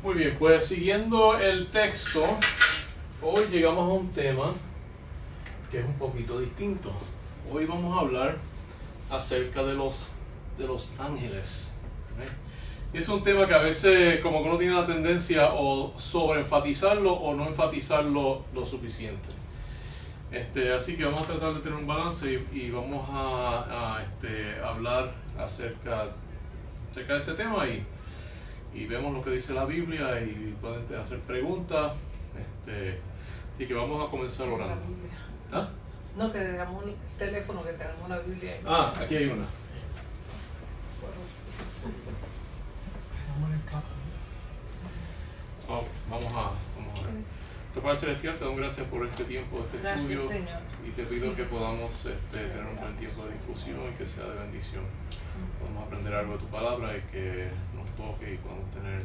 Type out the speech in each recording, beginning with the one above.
Muy bien, pues siguiendo el texto, hoy llegamos a un tema que es un poquito distinto. Hoy vamos a hablar acerca de los ángeles. Y es un tema que a veces como que uno tiene la tendencia o sobreenfatizarlo o no enfatizarlo lo suficiente. Así que vamos a tratar de tener un balance y vamos a hablar acerca de ese tema y vemos lo que dice la Biblia y pueden hacer preguntas. Así que vamos a comenzar orando. ¿Ah? No, que dejamos un teléfono, que tenemos una Biblia ahí. Ah, aquí hay una. Oh, vamos a ver. Tu Padre Celestial, te doy gracias por este tiempo, este Gracias, estudio. Señor. Y te pido que podamos tener un buen tiempo de discusión y que sea de bendición. Podamos aprender algo de tu palabra y que nos toque y podamos tener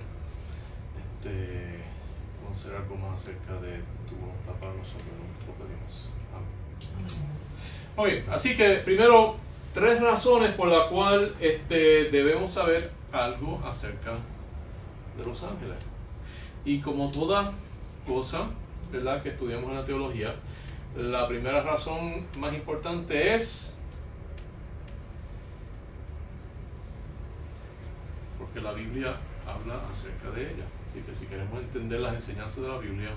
conocer algo más acerca de tu voluntad para nosotros. Lo pedimos. Amén. Muy bien, así que primero 3 razones por las cuales debemos saber algo acerca de los ángeles. Y como toda cosa, ¿verdad?, que estudiamos en la teología, la primera razón más importante es porque la Biblia habla acerca de ella. Así que si queremos entender las enseñanzas de la Biblia,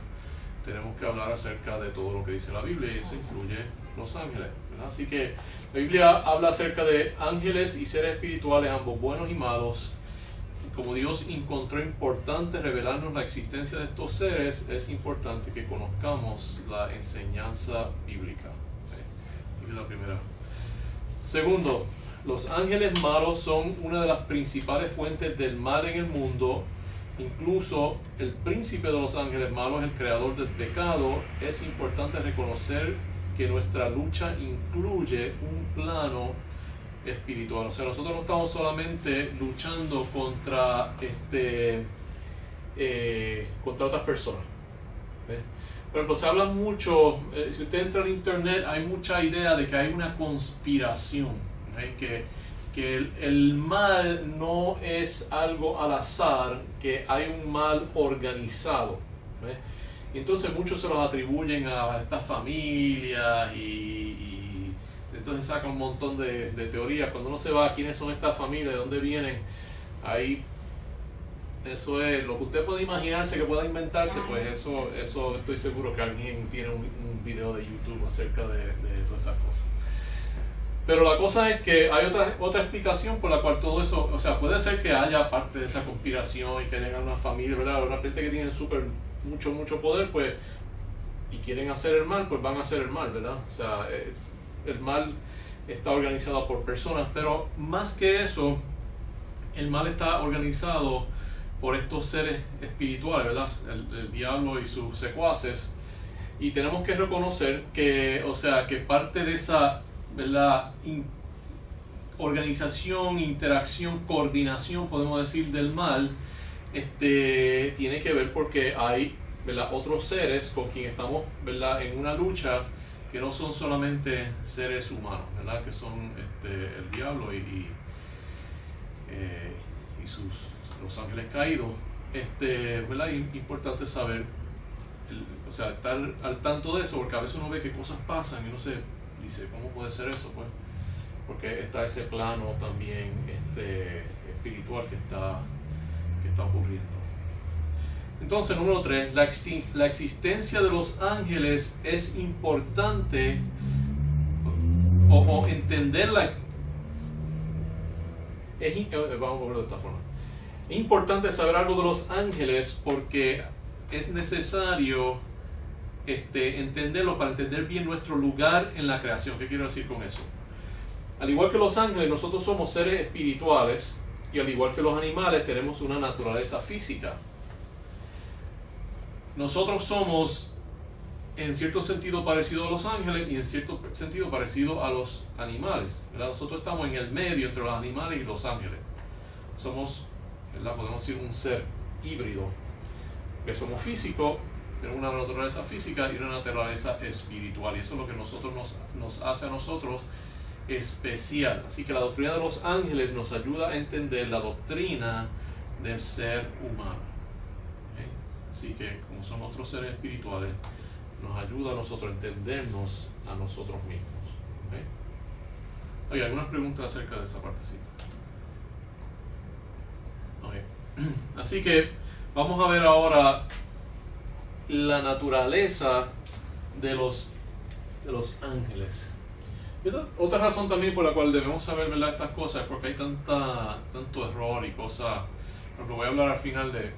tenemos que hablar acerca de todo lo que dice la Biblia, y eso incluye los ángeles, ¿verdad? Así que la Biblia habla acerca de ángeles y seres espirituales, ambos buenos y malos. Como Dios encontró importante revelarnos la existencia de estos seres, es importante que conozcamos la enseñanza bíblica. Esa es la primera. Segundo, los ángeles malos son una de las principales fuentes del mal en el mundo. Incluso el príncipe de los ángeles malos, el creador del pecado. Es importante reconocer que nuestra lucha incluye un plano espiritual. O sea, nosotros no estamos solamente luchando contra otras personas. Por ejemplo, se habla mucho, si usted entra en internet, hay mucha idea de que hay una conspiración, que el mal no es algo al azar, que hay un mal organizado. Y entonces muchos se los atribuyen a estas familias y entonces sacan un montón de teorías. Cuando uno se va a quiénes son estas familias, de dónde vienen, ahí eso es lo que usted puede imaginarse, que pueda inventarse, pues eso estoy seguro que alguien tiene un video de YouTube acerca de todas esas cosas. Pero la cosa es que hay otra explicación por la cual todo eso, o sea, puede ser que haya parte de esa conspiración y que haya una familia, ¿verdad? Una gente que tiene mucho poder, pues, y quieren hacer el mal, pues van a hacer el mal, ¿verdad? O sea, el mal está organizado por personas, pero más que eso, el mal está organizado por estos seres espirituales, ¿verdad? El diablo y sus secuaces, y tenemos que reconocer que, o sea, que parte de esa, ¿verdad?, organización, interacción, coordinación, podemos decir, del mal, tiene que ver porque hay, ¿verdad?, otros seres con quien estamos, ¿verdad?, en una lucha, que no son solamente seres humanos, ¿verdad?, que son el diablo y los ángeles caídos. ¿Verdad? Importante saber, o sea, estar al tanto de eso, porque a veces uno ve que cosas pasan y uno se dice, ¿cómo puede ser eso? Pues porque está ese plano también espiritual que está ocurriendo. Entonces, número 3, la existencia de los ángeles es importante, o entenderla. Vamos a verlo de esta forma. Es importante saber algo de los ángeles porque es necesario entenderlo para entender bien nuestro lugar en la creación. ¿Qué quiero decir con eso? Al igual que los ángeles, nosotros somos seres espirituales, y al igual que los animales, tenemos una naturaleza física. Nosotros somos en cierto sentido parecido a los ángeles y en cierto sentido parecido a los animales, ¿verdad? Nosotros estamos en el medio entre los animales y los ángeles. Somos, ¿verdad?, podemos decir un ser híbrido, que somos físicos, tenemos una naturaleza física y una naturaleza espiritual, y eso es lo que nos hace a nosotros especial. Así que la doctrina de los ángeles nos ayuda a entender la doctrina del ser humano. Así que, como son otros seres espirituales, nos ayuda a nosotros a entendernos a nosotros mismos. ¿Okay? Oye, ¿algunas preguntas acerca de esa partecita? Okay. Así que vamos a ver ahora la naturaleza de los ángeles. Y otra razón también por la cual debemos saber, ¿verdad?, estas cosas es porque hay tanto error y cosas. Por ejemplo, voy a hablar al final de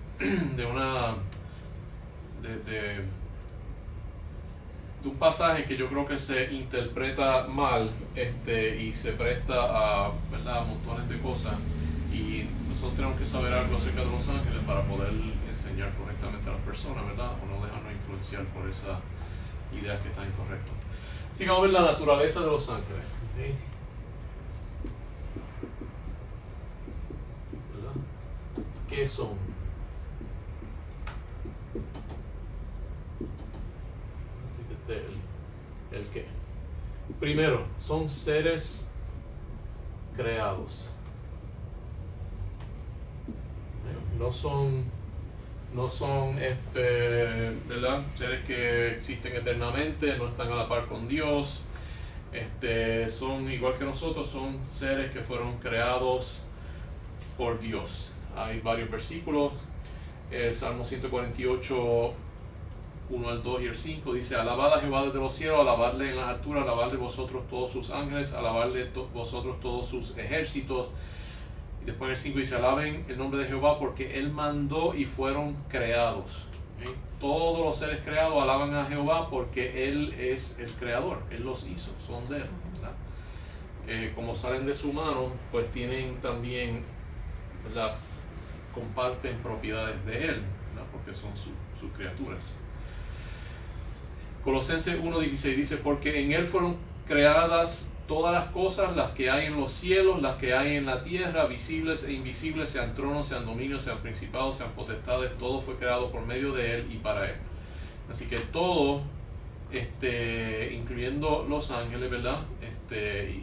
un pasaje que yo creo que se interpreta mal y se presta a, ¿verdad?, a montones de cosas, y nosotros tenemos que saber algo acerca de los ángeles para poder enseñar correctamente a las personas, ¿verdad?, o no dejarnos influenciar por esas ideas que están incorrectas. Así que vamos a ver la naturaleza de los ángeles. ¿Okay? ¿Verdad? ¿Qué son? ¿El qué? Primero, son seres creados. No son ¿verdad?, seres que existen eternamente, no están a la par con Dios. Son igual que nosotros, son seres que fueron creados por Dios. Hay varios versículos. Salmo 148, 1 al 2 y el 5 dice: alabad a Jehová desde los cielos, alabadle en las alturas, alabadle vosotros todos sus ángeles, alabadle vosotros todos sus ejércitos. Y después en el 5 dice: alaben el nombre de Jehová porque Él mandó y fueron creados. ¿Okay? Todos los seres creados alaban a Jehová porque Él es el creador, Él los hizo, son de Él, ¿verdad? Como salen de su mano, pues tienen también, ¿verdad?, comparten propiedades de Él, ¿verdad?, porque son sus criaturas. Colosenses 1:16 dice: porque en Él fueron creadas todas las cosas, las que hay en los cielos, las que hay en la tierra, visibles e invisibles, sean tronos, sean dominios, sean principados, sean potestades, todo fue creado por medio de Él y para Él. Así que todo, incluyendo los ángeles, ¿verdad?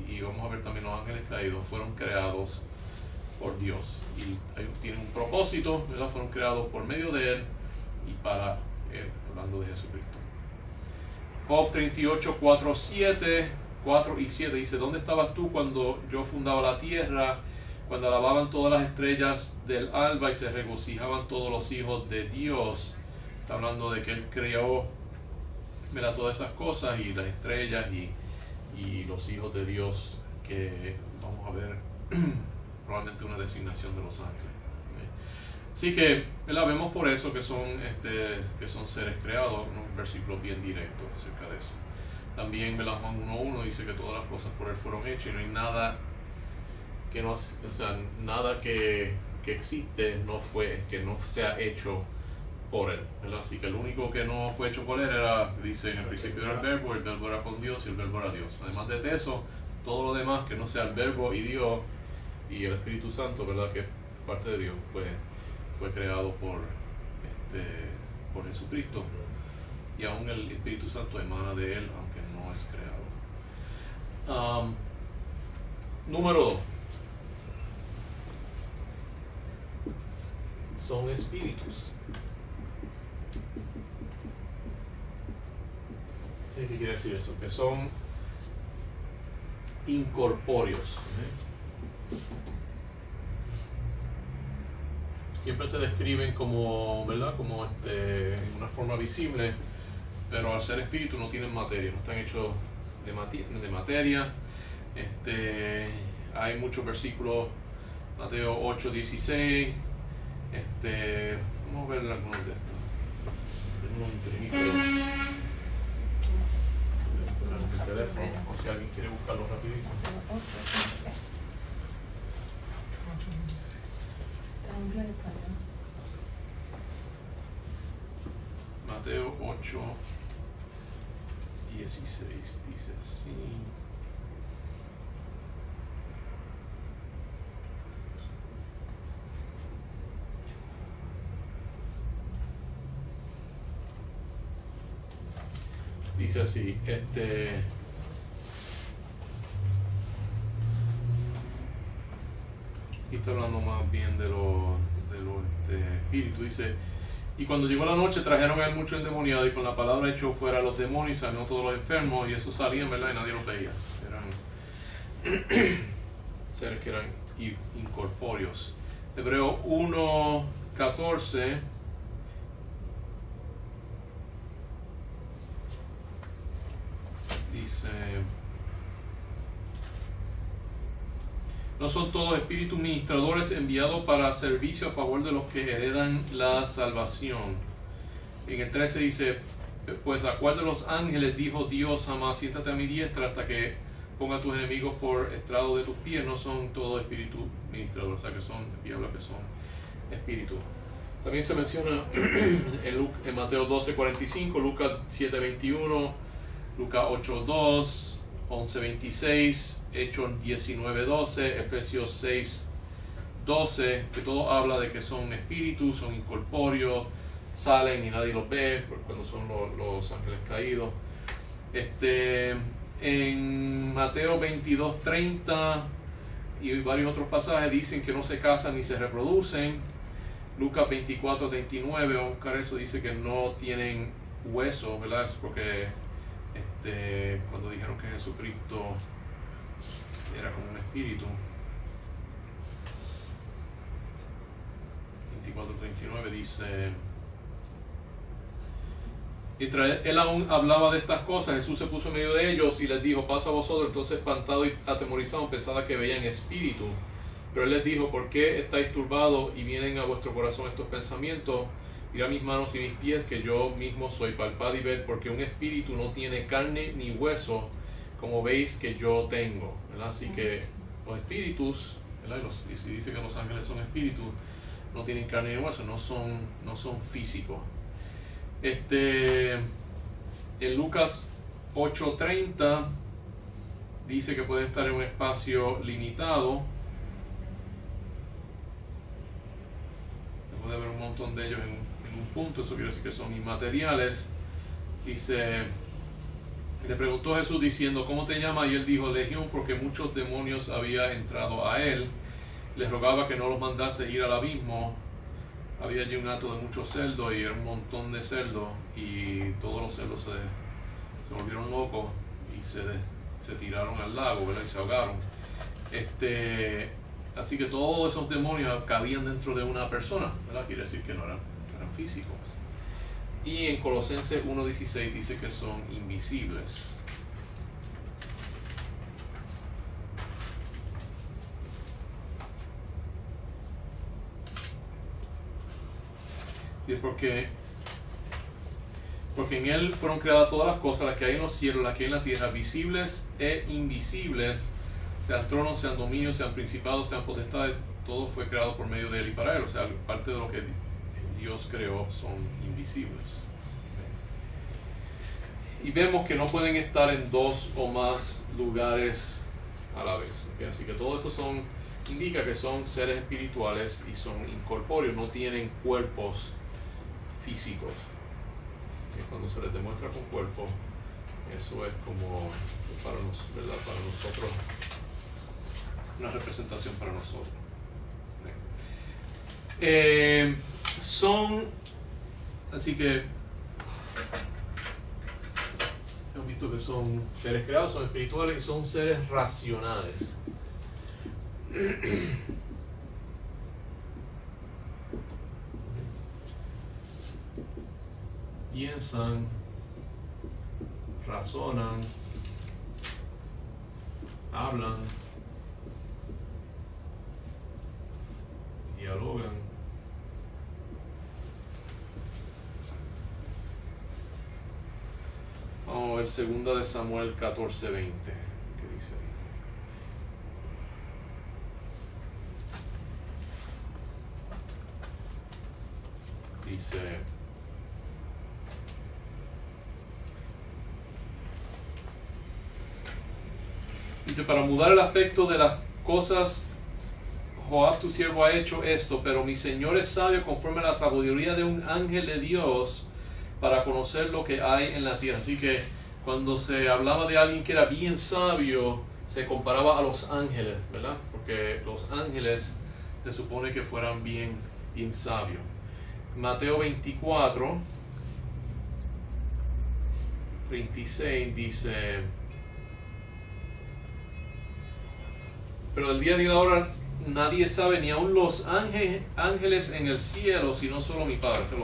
Y vamos a ver también los ángeles caídos, fueron creados por Dios. Y tienen un propósito, ¿verdad? Fueron creados por medio de Él y para Él, hablando de Jesucristo. Job 38, 4 y 7 dice: ¿dónde estabas tú cuando yo fundaba la tierra? Cuando alababan todas las estrellas del alba y se regocijaban todos los hijos de Dios. Está hablando de que Él creó, mira, todas esas cosas, y las estrellas y los hijos de Dios, que vamos a ver probablemente una designación de los ángeles. Así que, ¿verdad?, vemos por eso que son seres creados, un versículo bien directo acerca de eso. También, ¿verdad?, Juan 1:1 dice que todas las cosas por Él fueron hechas y no hay nada que existe que no sea hecho por Él, ¿verdad? Así que el único que no fue hecho por Él era, dice, en el principio era el verbo era con Dios y el verbo era Dios. Además de eso, todo lo demás que no sea el verbo y Dios y el Espíritu Santo, ¿verdad?, que es parte de Dios, fue creado por Jesucristo, y aún el Espíritu Santo emana de Él, aunque no es creado. Número 2, son espíritus. ¿Qué quiere decir eso? Que son incorpóreos. Siempre se describen como, ¿verdad?, como en una forma visible, pero al ser espíritu no tienen materia, no están hechos de materia. Hay muchos versículos, Mateo 8:16. Vamos a ver algunos de estos. Tengo un imprimito el teléfono, o si alguien quiere buscarlo rapidito. Mateo 8:16 dice así. Dice así, y está hablando más bien de los espíritus. Dice: Y cuando llegó la noche trajeron a él mucho endemoniado y con la palabra echó fuera a los demonios y sanó todos los enfermos y esos salían, ¿verdad? Y nadie los veía. Eran seres que eran incorpóreos. Hebreo 1:14 dice: no son todos espíritus ministradores enviados para servicio a favor de los que heredan la salvación. En el 13 dice: pues a cuál de los ángeles dijo Dios jamás siéntate a mi diestra hasta que ponga a tus enemigos por estrado de tus pies. No son todos espíritus ministradores, o sea que son, y habla que son espíritus. También se menciona en Mateo 12:45, Lucas 7:21, Lucas 8:2, 11:26, Hechos 19:12, Efesios 6:12, que todo habla de que son espíritus, son incorpóreos, salen y nadie los ve, cuando son los ángeles caídos. En Mateo 22:30 y varios otros pasajes dicen que no se casan ni se reproducen. Lucas 24:39, vamos a buscar eso, dice que no tienen hueso, ¿verdad? Es porque cuando dijeron que Jesucristo era como un espíritu. 24:39 dice: mientras él aún hablaba de estas cosas, Jesús se puso en medio de ellos y les dijo: paz a vosotros. Entonces, espantados y atemorizados, pensaban que veían espíritu. Pero él les dijo: ¿por qué estáis turbados y vienen a vuestro corazón estos pensamientos? Mirad mis manos y mis pies, que yo mismo soy, palpad y ved, porque un espíritu no tiene carne ni hueso, como veis que yo tengo, ¿verdad? Así que los espíritus, ¿verdad? Y si dice que los ángeles son espíritus, no tienen carne ni hueso, no son físicos. En Lucas 8:30 dice que pueden estar en un espacio limitado. Puede haber un montón de ellos en un punto, eso quiere decir que son inmateriales. Dice: le preguntó Jesús diciendo: ¿cómo te llamas? Y él dijo: Legión, porque muchos demonios había entrado a él. Les rogaba que no los mandase ir al abismo. Había allí un hato de muchos cerdos y era un montón de cerdos, y todos los cerdos se volvieron locos y se tiraron al lago, ¿verdad? Y se ahogaron. Así que todos esos demonios cabían dentro de una persona, ¿verdad? Quiere decir que no eran físicos. Y en Colosenses 1:16 dice que son invisibles. Y es porque en él fueron creadas todas las cosas, las que hay en los cielos, las que hay en la tierra, visibles e invisibles, sean tronos, sean dominios, sean principados, sean potestades, todo fue creado por medio de él y para él. O sea, parte de lo que Dios creó son invisibles. Y vemos que no pueden estar en dos o más lugares a la vez. ¿Okay? Así que todo eso indica que son seres espirituales y son incorpóreos, no tienen cuerpos físicos. Cuando se les demuestra con cuerpo, eso es como para nosotros, una representación para nosotros. Así que hemos visto que son seres creados, son espirituales y son seres racionales. Piensan, razonan, hablan, dialogan. Vamos a ver 2 de Samuel 14:20. ¿Qué dice ahí? Dice: para mudar el aspecto de las cosas, Joab tu siervo ha hecho esto, pero mi Señor es sabio conforme a la sabiduría de un ángel de Dios para conocer lo que hay en la tierra. Así que cuando se hablaba de alguien que era bien sabio, se comparaba a los ángeles, ¿verdad? Porque los ángeles se supone que fueran bien sabios. Mateo 24, 36 dice: pero el día ni la hora nadie sabe, ni aun los ángeles en el cielo, sino solo mi Padre. O sea,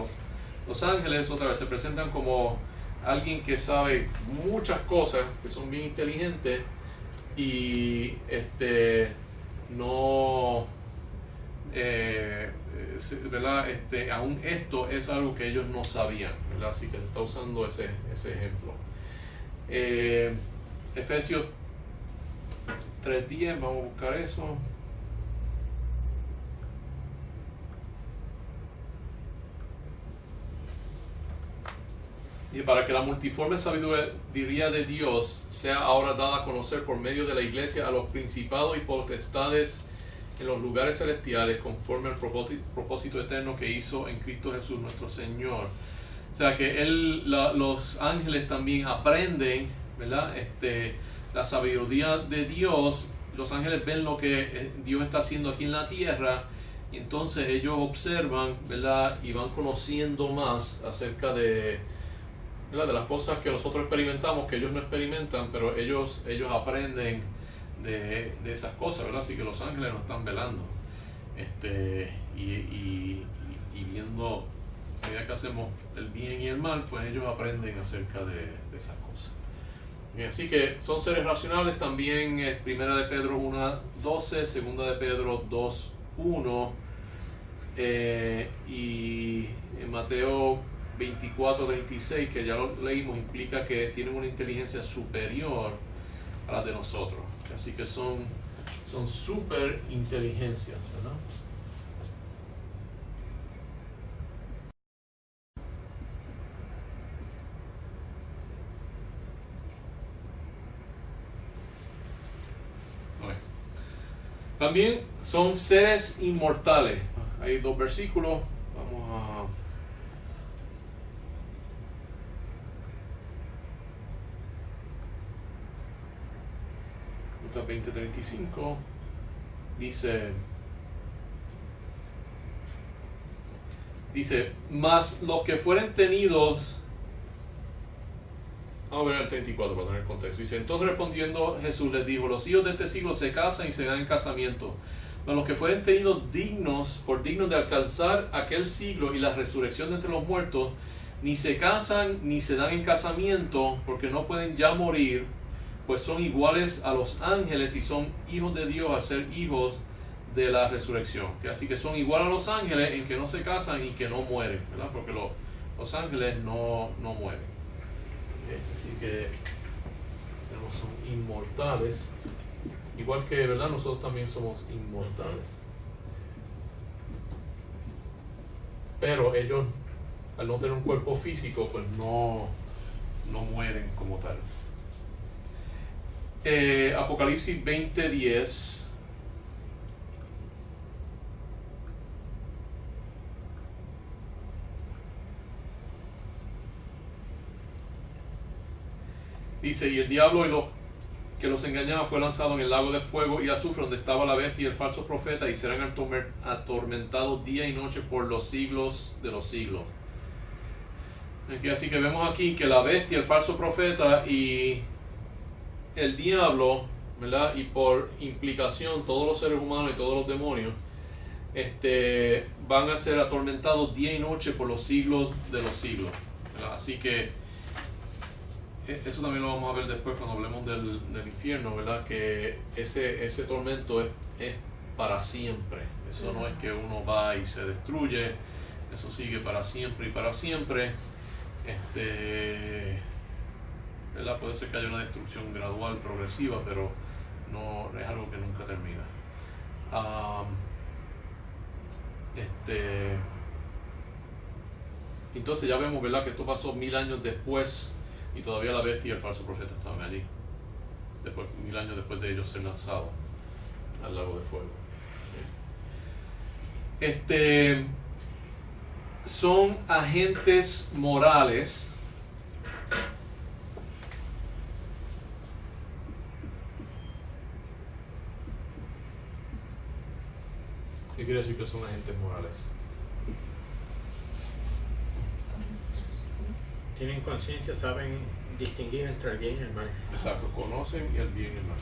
los ángeles otra vez se presentan como alguien que sabe muchas cosas, que son bien inteligentes, y no ¿verdad? Aún esto es algo que ellos no sabían, ¿verdad? Así que está usando ese ejemplo. Efesios 3:10, vamos a buscar eso. Y para que la multiforme sabiduría de Dios sea ahora dada a conocer por medio de la iglesia a los principados y potestades en los lugares celestiales, conforme al propósito eterno que hizo en Cristo Jesús nuestro Señor. O sea que los ángeles también aprenden, ¿verdad? La sabiduría de Dios. Los ángeles ven lo que Dios está haciendo aquí en la tierra, y entonces ellos observan, ¿verdad? Y van conociendo más acerca de las cosas que nosotros experimentamos, que ellos no experimentan, pero ellos aprenden de esas cosas, ¿verdad? Así que los ángeles nos están velando y viendo, a medida que hacemos el bien y el mal, pues ellos aprenden acerca de esas cosas. Así que son seres racionales. También Primera de Pedro 1:12, Segunda de Pedro 2:1, y en Mateo 24:26, que ya lo leímos, implica que tienen una inteligencia superior a la de nosotros. Así que son super inteligencias, ¿verdad? También son seres inmortales. Hay 2 versículos. Vamos a Lucas 20:35. Dice, mas los que fueren tenidos. Vamos a ver el 34 para tener el contexto. Dice, entonces respondiendo Jesús les dijo: los hijos de este siglo se casan y se dan en casamiento, mas los que fueren tenidos dignos de alcanzar aquel siglo y la resurrección de entre los muertos, ni se casan ni se dan en casamiento, porque no pueden ya morir, pues son iguales a los ángeles y son hijos de Dios al ser hijos de la resurrección. Así que son iguales a los ángeles en que no se casan y que no mueren, ¿verdad? Porque los ángeles no mueren. Así que son inmortales, igual que, ¿verdad? Nosotros también somos inmortales. Pero ellos, al no tener un cuerpo físico, pues no mueren como tal. Apocalipsis 20:10. Dice, y el diablo y los que los engañaba fue lanzado en el lago de fuego y azufre, donde estaba la bestia y el falso profeta, y serán atormentados día y noche por los siglos de los siglos. Así que vemos aquí que la bestia, el falso profeta y el diablo, ¿verdad? Y por implicación todos los seres humanos y todos los demonios, van a ser atormentados día y noche por los siglos de los siglos, ¿verdad? Así que eso también lo vamos a ver después cuando hablemos del infierno, ¿verdad? Que ese tormento es para siempre. Eso no es que uno va y se destruye, eso sigue para siempre y para siempre. ¿Verdad? Puede ser que haya una destrucción gradual, progresiva, pero no es algo que nunca termina. Entonces ya vemos, ¿verdad?, que esto pasó 1000 años después y todavía la bestia y el falso profeta estaban allí, 1000 años después de ellos ser lanzados al lago de fuego. Son agentes morales. ¿Qué quiere decir que son agentes morales? Tienen conciencia, saben distinguir entre el bien y el mal. Exacto, conocen el bien y el mal.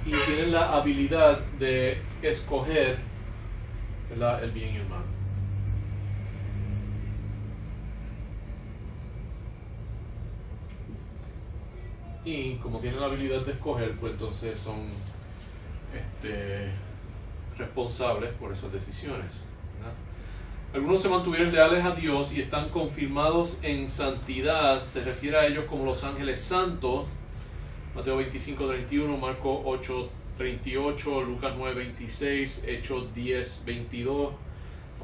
Y tienen la habilidad de escoger, ¿verdad?, el bien y el mal. Y como tienen la habilidad de escoger, pues entonces son responsables por esas decisiones, ¿verdad? Algunos se mantuvieron leales a Dios y están confirmados en santidad. Se refiere a ellos como los ángeles santos. Mateo 25:31, Marcos 8:38, Lucas 9:26, Hechos 10:22,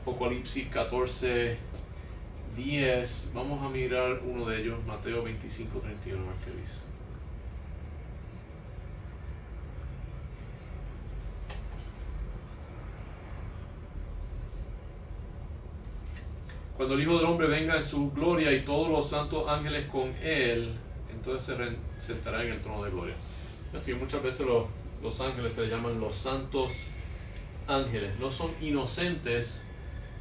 Apocalipsis 14:10. Vamos a mirar uno de ellos, Mateo 25:31, a ver qué dice. Cuando el Hijo del Hombre venga en su gloria y todos los santos ángeles con él, entonces se sentará en el trono de gloria. Así que muchas veces los ángeles se llaman los santos ángeles. No son inocentes,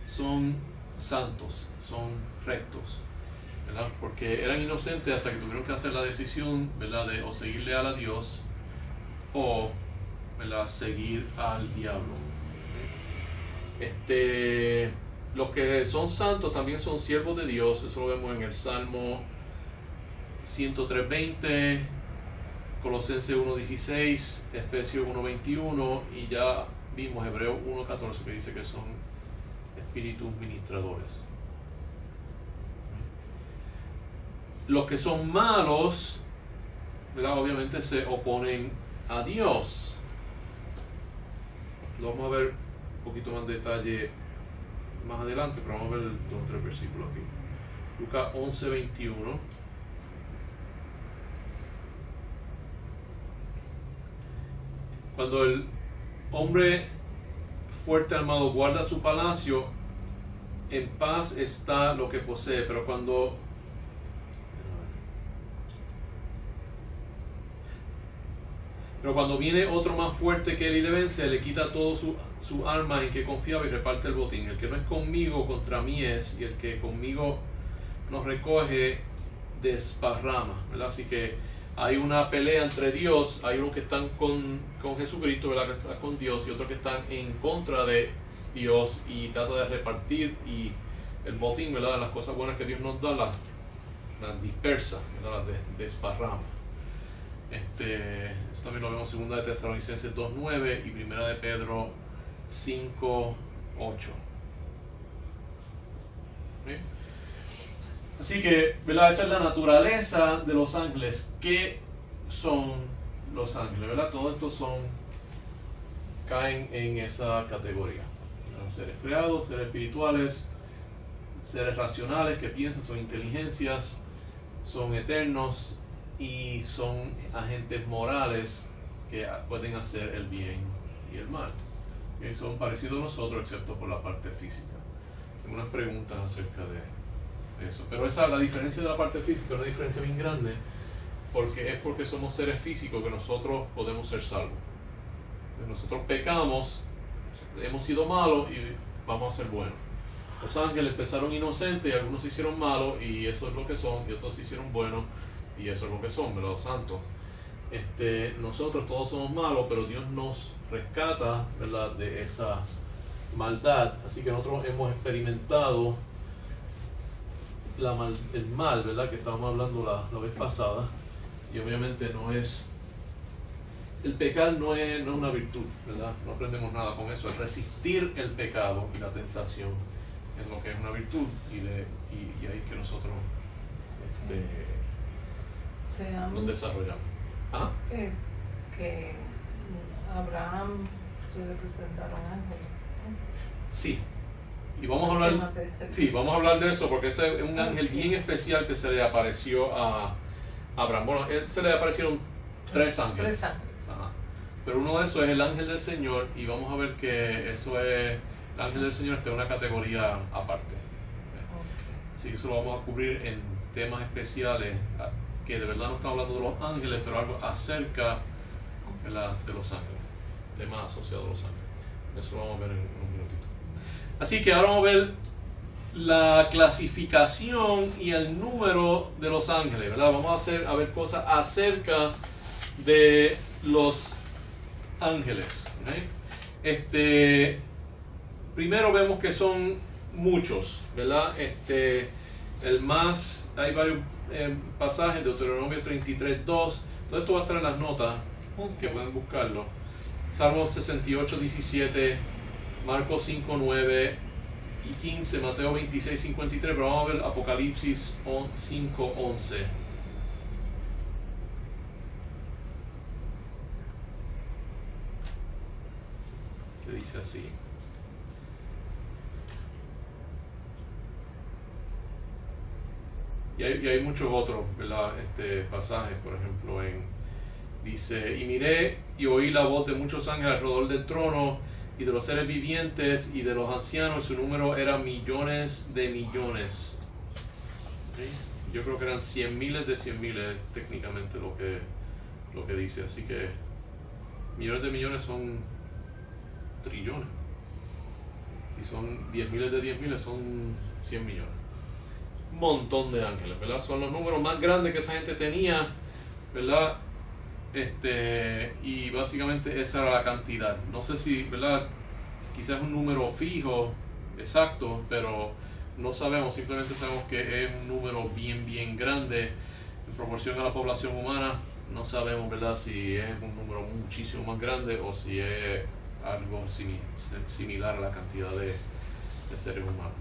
son santos, son rectos, ¿verdad? Porque eran inocentes hasta que tuvieron que hacer la decisión, ¿verdad?, de o seguir leal a Dios o, ¿verdad?, seguir al diablo. Los que son santos también son siervos de Dios. Eso lo vemos en el Salmo 103:20, Colosenses 1:16, Efesios 1:21 y ya vimos Hebreos 1:14 que dice que son espíritus ministradores. Los que son malos, ¿verdad?, obviamente se oponen a Dios. Lo vamos a ver un poquito más en detalle más adelante, pero vamos a ver 2 o 3 versículos aquí. Lucas 11:21. Cuando el hombre fuerte armado guarda su palacio, en paz está lo que posee, pero cuando viene otro más fuerte que él y le vence, le quita todo su arma en que confiaba y reparte el botín. El que no es conmigo, contra mí es, y el que conmigo nos recoge, desparrama, ¿verdad? Así que hay una pelea entre Dios, hay unos que están con Jesucristo, ¿verdad?, que están con Dios, y otros que están en contra de Dios y trata de repartir, y el botín, ¿verdad?, las cosas buenas que Dios nos da, las dispersa, ¿verdad?, las desparrama. Eso también lo vemos en 2 de Tesalonicenses 2:9 y 1 de Pedro 5:8. ¿Sí? Así que, ¿verdad?, esa es la naturaleza de los ángeles. ¿Qué son los ángeles? ¿Verdad? Todos estos caen en esa categoría. Seres creados, seres espirituales, seres racionales que piensan, son inteligencias, son eternos y son agentes morales que pueden hacer el bien y el mal. Y son parecidos a nosotros excepto por la parte física. Tengo unas preguntas acerca de eso, pero la diferencia de la parte física es una diferencia bien grande, porque somos seres físicos que nosotros podemos ser salvos. Nosotros pecamos, hemos sido malos y vamos a ser buenos. Los ángeles empezaron inocentes y algunos se hicieron malos y eso es lo que son, y otros se hicieron buenos y eso es lo que son, ¿verdad?, los santos. Nosotros todos somos malos, pero Dios nos rescata, ¿verdad?, de esa maldad. Así que nosotros hemos experimentado el mal, ¿verdad?, que estábamos hablando la vez pasada, y obviamente el pecar no es una virtud, ¿verdad? No aprendemos nada con eso. El resistir el pecado y la tentación es lo que es una virtud, y ahí que nosotros nos desarrollamos. ¿Ah? Que Abraham se le presentaron ángeles. Sí. Y vamos a hablar de eso, porque ese es un ángel bien especial que se le apareció a Abraham. Bueno, se le aparecieron 3 ángeles. 3 ángeles. Ajá. Pero uno de esos es el ángel del Señor, y vamos a ver que eso es, el ángel del Señor está en una categoría aparte. Okay. Así que eso lo vamos a cubrir en temas especiales, que de verdad no estamos hablando de los ángeles, pero algo acerca de los ángeles, temas asociados a los ángeles. Eso lo vamos a ver en un minutito. Así que ahora vamos a ver la clasificación y el número de los ángeles, ¿verdad? Vamos a ver cosas acerca de los ángeles, ¿ok? Primero vemos que son muchos, ¿verdad? Hay varios pasajes de Deuteronomio 33:2. Todo esto va a estar en las notas, que pueden buscarlo. Salmo 68:17, Marcos 5:9 y 15, Mateo 26:53, pero vamos a ver Apocalipsis 5:11. Que dice así. Y hay muchos otros, ¿verdad? Pasajes, por ejemplo, dice: y miré y oí la voz de muchos ángeles alrededor del trono y de los seres vivientes y de los ancianos, su número era millones de millones. ¿Sí? Yo creo que eran 100,000 de 100,000 técnicamente lo que dice, así que millones de millones son trillones, y son 10,000 de 10,000 son 100 millones. Un montón de ángeles, ¿verdad? Son los números más grandes que esa gente tenía, ¿verdad? Y básicamente esa era la cantidad. No sé si, ¿verdad? Quizás un número fijo, exacto, pero no sabemos, simplemente sabemos que es un número bien, bien grande en proporción a la población humana. No sabemos, ¿verdad?, si es un número muchísimo más grande o si es algo similar a la cantidad de seres humanos.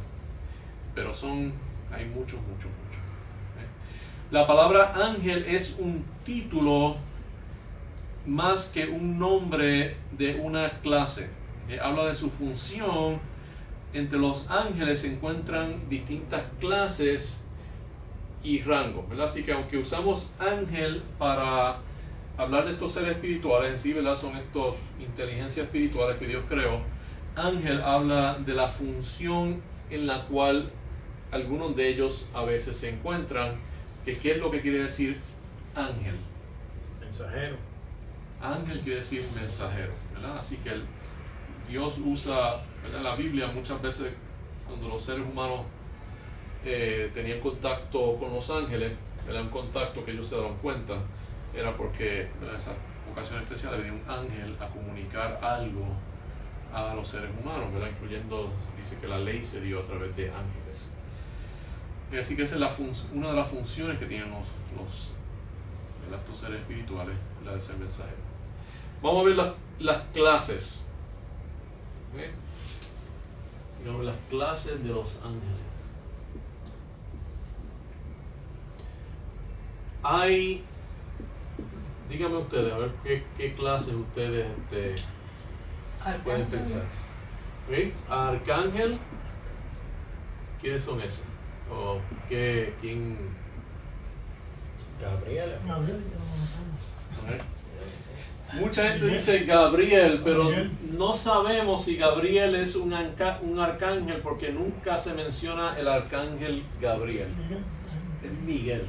Pero hay muchos. La palabra ángel es un título más que un nombre de una clase. Habla de su función. Entre los ángeles se encuentran distintas clases y rangos, ¿verdad? Así que aunque usamos ángel para hablar de estos seres espirituales en sí, ¿verdad?, son estos inteligencias espirituales que Dios creó, ángel habla de la función en la cual algunos de ellos a veces se encuentran. ¿Qué es lo que quiere decir ángel? Mensajero. Ángel quiere decir mensajero, ¿verdad? Así que Dios usa, ¿verdad?, la Biblia muchas veces cuando los seres humanos tenían contacto con los ángeles, era un contacto que ellos se daban cuenta, era porque en esas ocasiones especiales venía un ángel a comunicar algo a los seres humanos, ¿verdad? Incluyendo, dice que la ley se dio a través de ángeles. Y así que esa es una de las funciones que tienen estos seres espirituales, la de ser mensajero. Vamos a ver las clases. ¿Okay? Vamos a ver las clases de los ángeles. Díganme ustedes, a ver qué clases ustedes pueden pensar. ¿Okay? Arcángel, ¿quiénes son esos? ¿O quién? Gabriel. ¿Okay? Mucha gente dice Gabriel, pero no sabemos si Gabriel es un arcángel porque nunca se menciona el arcángel Gabriel. Es Miguel.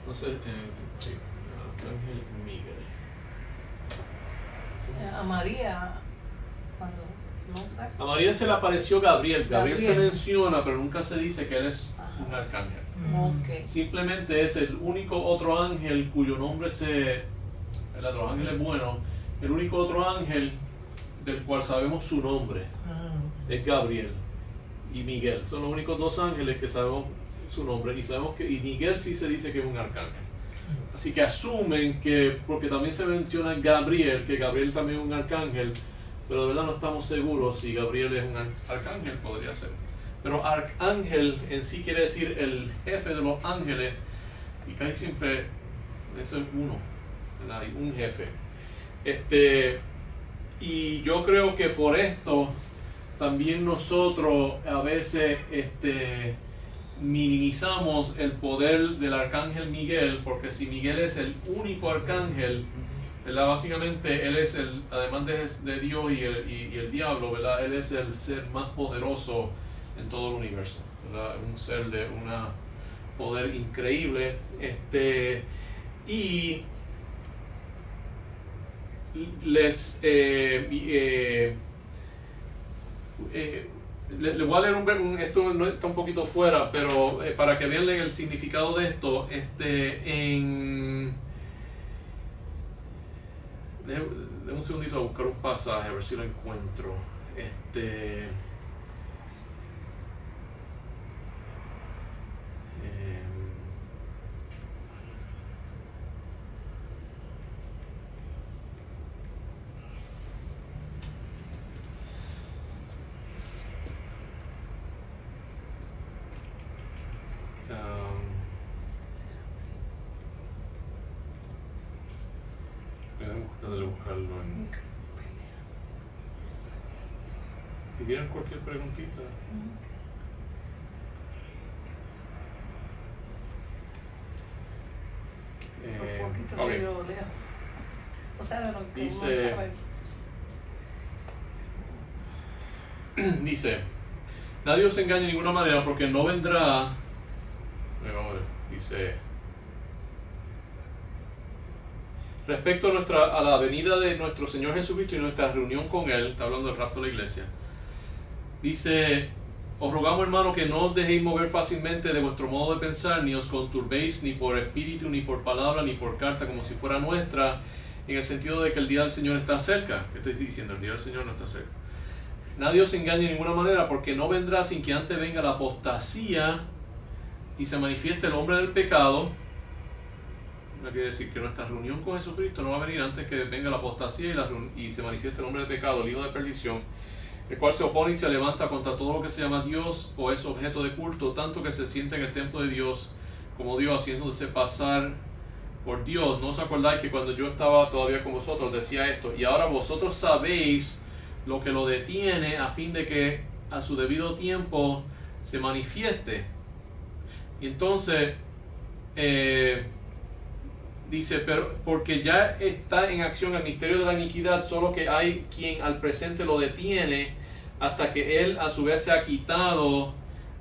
No sé, arcángel Miguel. A María, cuando no sé. A María se le apareció Gabriel. Gabriel se menciona, pero nunca se dice que él es un arcángel. Okay. Simplemente es el único otro ángel cuyo nombre el otro ángel es bueno, el único otro ángel del cual sabemos su nombre es Gabriel y Miguel. Son los únicos dos ángeles que sabemos su nombre y sabemos y Miguel sí se dice que es un arcángel. Así que asumen que, porque también se menciona Gabriel, que Gabriel también es un arcángel, pero de verdad no estamos seguros si Gabriel es un arcángel, podría ser. Pero arcángel en sí quiere decir el jefe de los ángeles, y casi siempre eso es uno, ¿verdad? Un jefe. Y yo creo que por esto también nosotros a veces minimizamos el poder del arcángel Miguel, porque si Miguel es el único arcángel, ¿verdad?, básicamente él es además de Dios y el diablo, ¿verdad?, él es el ser más poderoso en todo el universo, ¿verdad? Un ser de un poder increíble, y les le voy a leer esto no está un poquito fuera, pero para que vean el significado de esto, de un segundito a buscar un pasaje a ver si lo encuentro. Voy a buscarlo si tienen cualquier preguntita. Por poquito Ok. que yo leo. O sea, de lo que Dice- uno sabe. Dice, nadie os engañe de ninguna manera porque no vendrá. Vamos a ver, dice, respecto a la venida de nuestro Señor Jesucristo y nuestra reunión con Él, está hablando del rapto de la iglesia, dice, os rogamos, hermano, que no os dejéis mover fácilmente de vuestro modo de pensar, ni os conturbéis ni por espíritu, ni por palabra, ni por carta, como si fuera nuestra, en el sentido de que el día del Señor está cerca. ¿Qué estoy diciendo? El día del Señor no está cerca. Nadie os engañe de ninguna manera, porque no vendrá sin que antes venga la apostasía y se manifieste el hombre del pecado. No quiere decir que nuestra reunión con Jesucristo no va a venir antes que venga la apostasía y se manifieste el hombre del pecado, el hijo de perdición, el cual se opone y se levanta contra todo lo que se llama Dios o es objeto de culto, tanto que se sienta en el templo de Dios como Dios, haciéndose pasar por Dios. ¿No os acordáis que cuando yo estaba todavía con vosotros decía esto? Y ahora vosotros sabéis lo que lo detiene, a fin de que a su debido tiempo se manifieste. Y entonces dice, pero porque ya está en acción el misterio de la iniquidad, solo que hay quien al presente lo detiene hasta que él a su vez se ha quitado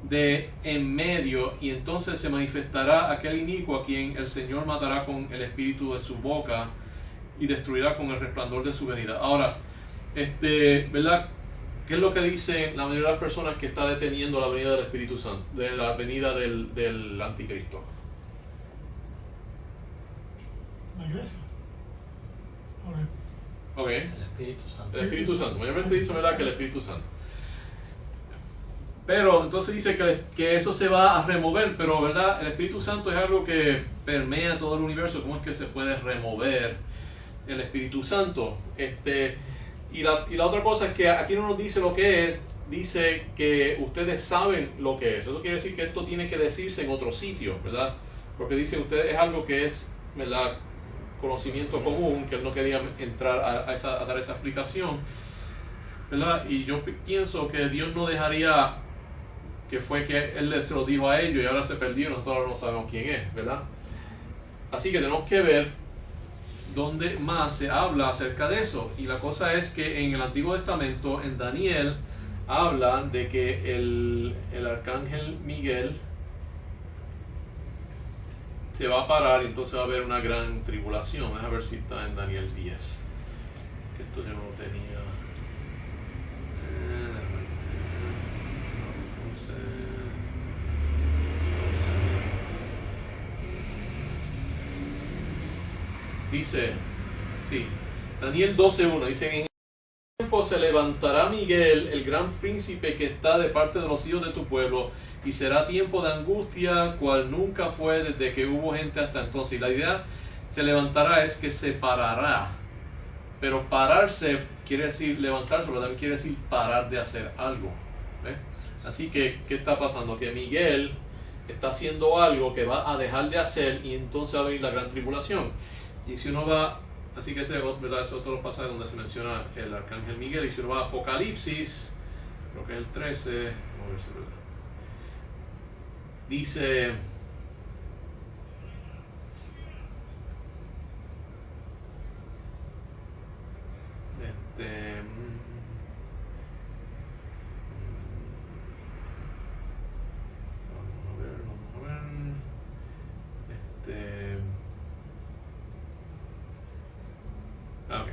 de en medio, y entonces se manifestará aquel inicuo a quien el Señor matará con el espíritu de su boca y destruirá con el resplandor de su venida. Ahora, ¿verdad? ¿Qué es lo que dicen la mayoría de las personas que está deteniendo la venida del Espíritu Santo, de la venida del anticristo? La iglesia. Ok, El Espíritu Santo. el Espíritu Santo. Mayormente dice, ¿verdad?, que el Espíritu Santo. Pero entonces dice que eso se va a remover, pero ¿verdad? El Espíritu Santo es algo que permea todo el universo. ¿Cómo es que se puede remover el Espíritu Santo? Y la otra cosa es que aquí no nos dice lo que es, dice que ustedes saben lo que es. Eso quiere decir que esto tiene que decirse en otro sitio, ¿verdad? Porque dice ustedes es algo que es, ¿verdad?, conocimiento común, que él no quería entrar a dar esa explicación, ¿verdad? Y yo pienso que Dios no dejaría que fue que él les lo dijo a ellos y ahora se perdió, nosotros ahora no sabemos quién es, ¿verdad? Así que tenemos que ver dónde más se habla acerca de eso. Y la cosa es que en el Antiguo Testamento, en Daniel, habla de que el arcángel Miguel se va a parar y entonces va a haber una gran tribulación. Déjame ver si está en Daniel 10. Que esto yo no lo tenía. Dice, sí, Daniel 12:1, dice, en ese tiempo se levantará Miguel, el gran príncipe que está de parte de los hijos de tu pueblo, y será tiempo de angustia, cual nunca fue desde que hubo gente hasta entonces. Y la idea, se levantará, es que se parará, pero pararse quiere decir levantarse, pero también quiere decir parar de hacer algo. ¿Ves? Así que, ¿qué está pasando? Que Miguel está haciendo algo que va a dejar de hacer y entonces va a venir la gran tribulación. Y si uno va, así que ese, ¿verdad?, es otro pasaje donde se menciona el arcángel Miguel. Y si uno va a Apocalipsis, creo que es el 13, vamos a ver si es verdad. Dice, vamos a ver, ok.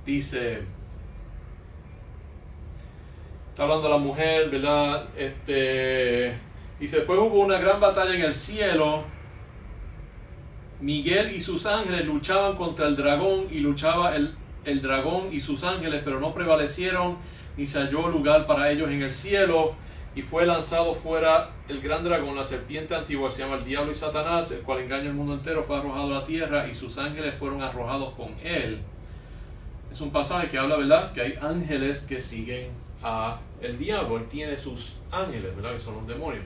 dice, está hablando de la mujer, ¿verdad? Dice, después hubo una gran batalla en el cielo. Miguel y sus ángeles luchaban contra el dragón y luchaba el dragón y sus ángeles, pero no prevalecieron ni se halló lugar para ellos en el cielo. Y fue lanzado fuera el gran dragón, la serpiente antigua, se llama el diablo y Satanás, el cual engaña el mundo entero, fue arrojado a la tierra y sus ángeles fueron arrojados con él. Es un pasaje que habla, ¿verdad?, que hay ángeles que siguen a el diablo. Él tiene sus ángeles, ¿verdad?, que son los demonios.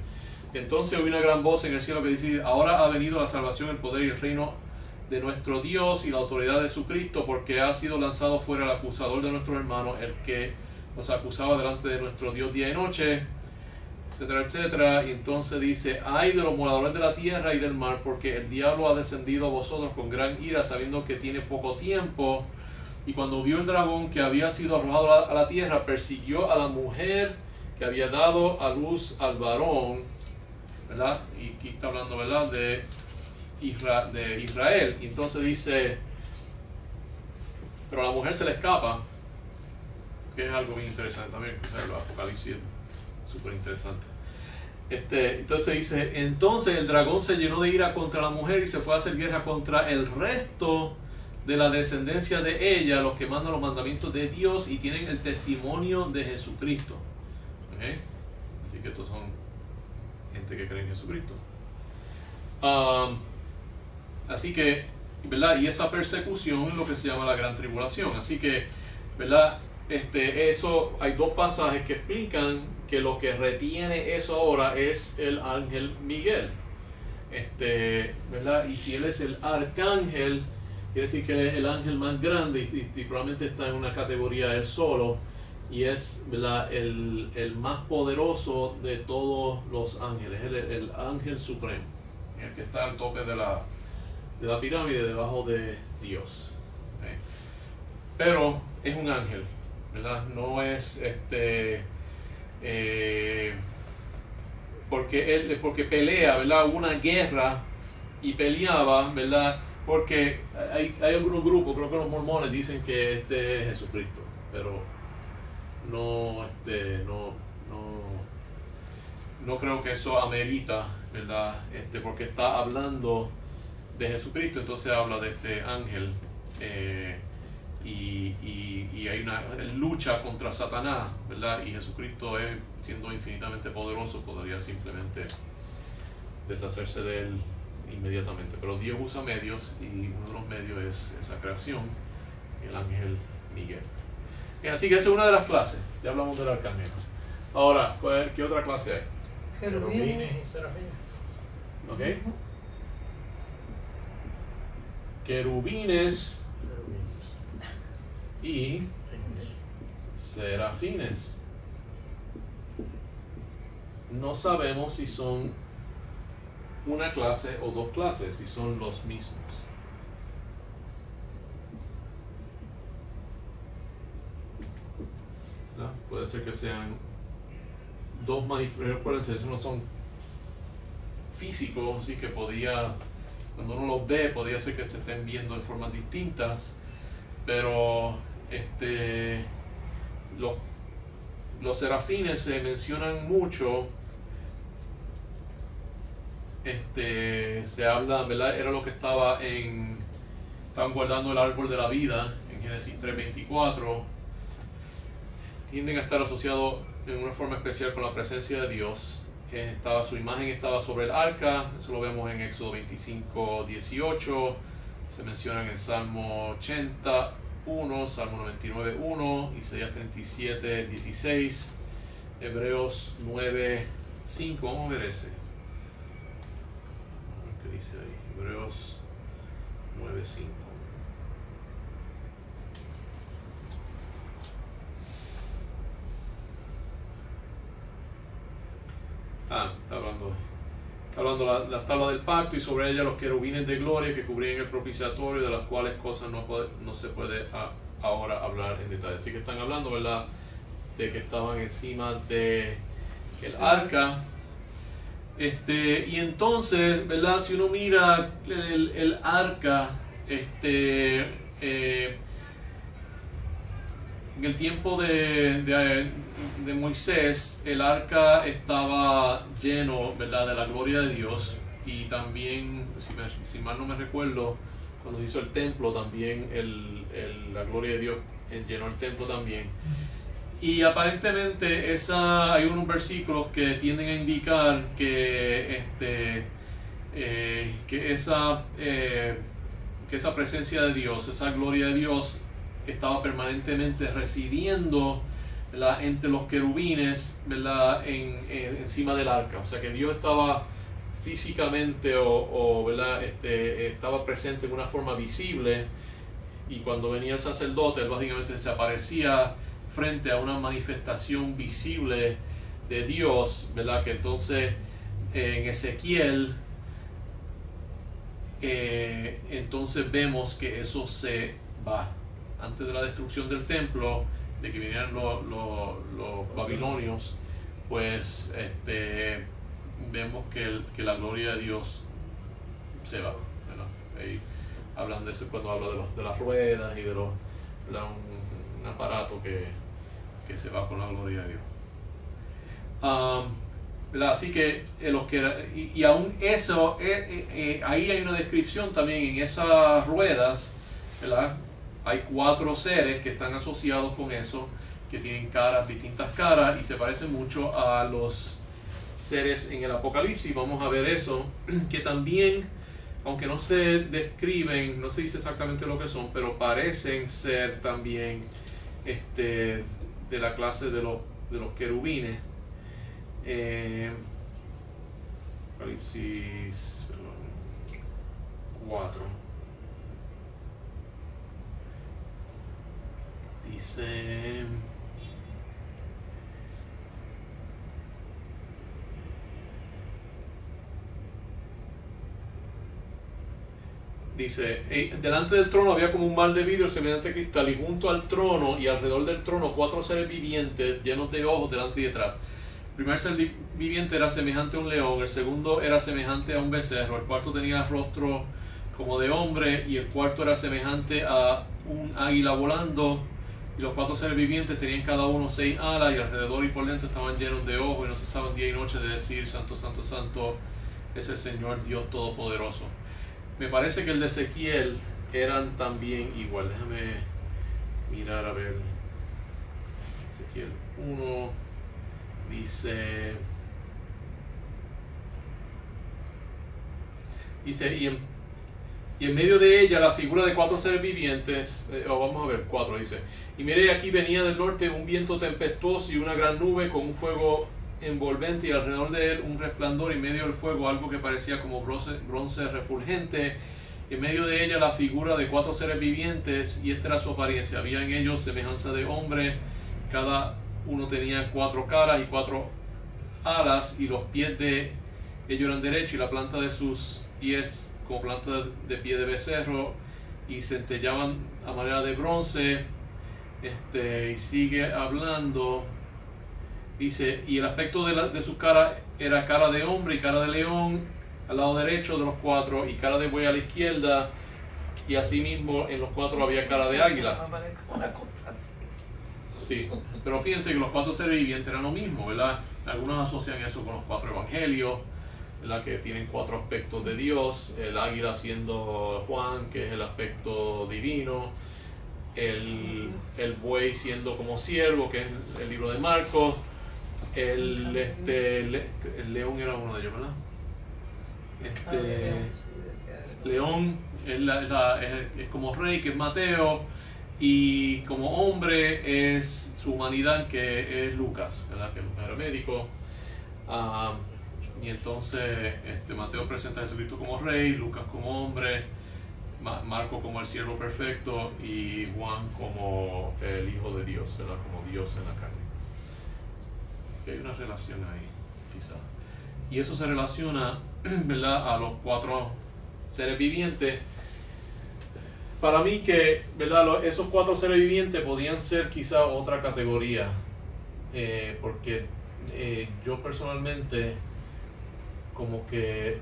Entonces oí una gran voz en el cielo que dice, ahora ha venido la salvación, el poder y el reino de nuestro Dios y la autoridad de su Cristo, porque ha sido lanzado fuera el acusador de nuestros hermanos, el que nos acusaba delante de nuestro Dios día y noche, etcétera, etcétera. Y entonces dice, ay de los moradores de la tierra y del mar, porque el diablo ha descendido a vosotros con gran ira, sabiendo que tiene poco tiempo. Y cuando vio el dragón que había sido arrojado a la tierra, persiguió a la mujer que había dado a luz al varón, ¿verdad? Y aquí está hablando, ¿verdad?, de Israel. Y entonces dice, pero a la mujer se le escapa, que es algo bien interesante también, el Apocalipsis, súper interesante. Entonces dice, entonces el dragón se llenó de ira contra la mujer y se fue a hacer guerra contra el resto de la descendencia de ella, los que mandan los mandamientos de Dios y tienen el testimonio de Jesucristo. ¿Okay? Así que estos son gente que cree en Jesucristo. Así que, ¿verdad? Y esa persecución es lo que se llama la gran tribulación. Así que, ¿verdad? Eso, hay dos pasajes que explican que lo que retiene eso ahora es el ángel Miguel. ¿Verdad? Y si él es el arcángel, quiere decir que él es el ángel más grande y probablemente está en una categoría él solo. Y es, ¿verdad?, el más poderoso de todos los ángeles, el ángel supremo, el que está al tope de la pirámide, debajo de Dios. ¿Okay? Pero es un ángel, ¿verdad? No es porque pelea, ¿verdad? Hubo una guerra y peleaba, ¿verdad? Porque hay algunos grupos, creo que los mormones dicen que este es Jesucristo, pero no creo que eso amerita, ¿verdad? Porque está hablando de Jesucristo, entonces habla de este ángel, y hay una lucha contra Satanás, ¿verdad? Y Jesucristo, siendo infinitamente poderoso, podría simplemente deshacerse de él inmediatamente, pero Dios usa medios y uno de los medios es esa creación, el ángel Miguel. Así que esa es una de las clases. Ya hablamos del arcángel. Ahora, ¿qué otra clase hay? Querubines y serafines. ¿Ok? Querubines y serafines. No sabemos si son una clase o dos clases, si son los mismos. ¿No? Puede ser que sean dos manifestaciones, recuérdense, esos no son físicos, así que cuando uno los ve, podría ser que se estén viendo en formas distintas, pero los serafines se mencionan mucho. Se habla, ¿verdad? Era lo que estaban guardando el árbol de la vida en Génesis 3:24. Tienden a estar asociados en una forma especial con la presencia de Dios. Su imagen estaba sobre el arca, eso lo vemos en Éxodo 25:18, se menciona en el Salmo 81, Salmo 99:1, Isaías 37:16, Hebreos 9:5. Vamos a ver ese. A ver qué dice ahí. Hebreos 9:5. Está hablando las tablas del pacto y sobre ellas los querubines de gloria que cubrían el propiciatorio, de las cuales cosas no se puede ahora hablar en detalle. Así que están hablando, ¿verdad?, de que estaban encima de el arca. Y entonces, ¿verdad?, si uno mira el arca, en el tiempo de Moisés, el arca estaba lleno, ¿verdad?, de la gloria de Dios, y también, si mal no me recuerdo, cuando hizo el templo también la gloria de Dios llenó el templo también. Y aparentemente hay unos versículos que tienden a indicar que esa presencia de Dios, esa gloria de Dios, estaba permanentemente residiendo, ¿verdad?, entre los querubines, ¿verdad?, encima del arca. O sea que Dios estaba físicamente ¿verdad?, estaba presente en una forma visible, y cuando venía el sacerdote, él básicamente se aparecía frente a una manifestación visible de Dios, ¿verdad? Que entonces en Ezequiel entonces vemos que eso se va. Antes de la destrucción del templo, de que vinieran los babilonios, pues vemos que la gloria de Dios se va, ¿verdad? Ahí hablan de eso cuando habla de las ruedas y de un aparato que se va con la gloria de Dios. ¿Verdad? Así que y aún eso, ahí hay una descripción también en esas ruedas, ¿verdad? Hay 4 seres que están asociados con eso, que tienen distintas caras, y se parecen mucho a los seres en el Apocalipsis. Vamos a ver eso, que también, aunque no se describen, no se dice exactamente lo que son, pero parecen ser también de la clase de los querubines. Apocalipsis 4 dice, delante del trono había como un mar de vidrio semejante a cristal, y junto al trono y alrededor del trono 4 seres vivientes llenos de ojos delante y detrás. El primer ser viviente era semejante a un león, el segundo era semejante a un becerro, el cuarto tenía rostro como de hombre, y el cuarto era semejante a un águila volando. Y los 4 seres vivientes tenían cada uno 6 alas, y alrededor y por dentro estaban llenos de ojos, y no cesaban día y noche de decir: Santo, Santo, Santo es el Señor Dios Todopoderoso. Me parece que el de Ezequiel eran también igual. Déjame mirar a ver. Ezequiel 1 dice, y en medio de ella la figura de 4 seres vivientes, vamos a ver, 4 dice, y mire, aquí venía del norte un viento tempestuoso y una gran nube con un fuego envolvente, y alrededor de él un resplandor, y en medio del fuego algo que parecía como bronce refulgente, y en medio de ella la figura de 4 seres vivientes, y esta era su apariencia. Había en ellos semejanza de hombre, cada uno tenía 4 caras y 4 alas, y los pies de ellos eran derechos, y la planta de sus pies como planta de pie de becerro, y centellaban a manera de bronce. Y sigue hablando, dice, y el aspecto de su cara era cara de hombre y cara de león al lado derecho de los 4, y cara de buey a la izquierda, y asimismo en los 4 había cara de águila. Una cosa así. Sí, pero fíjense que los 4 seres vivientes eran lo mismo, ¿verdad? Algunos asocian eso con los 4 evangelios, ¿verdad?, que tienen 4 aspectos de Dios, el águila siendo Juan, que es el aspecto divino, el buey siendo como siervo, que es el libro de Marcos, el león era uno de ellos, ¿verdad? León es como rey, que es Mateo, y como hombre es su humanidad, que es Lucas, ¿verdad?, que Lucas era médico. Y entonces Mateo presenta a Jesucristo como rey, Lucas como hombre, Marco como el siervo perfecto, y Juan como el Hijo de Dios, ¿verdad?, como Dios en la carne. Que hay una relación ahí, quizás. Y eso se relaciona, ¿verdad?, a los 4 seres vivientes. Para mí que, ¿verdad?, esos 4 seres vivientes podían ser quizá otra categoría, porque yo personalmente como que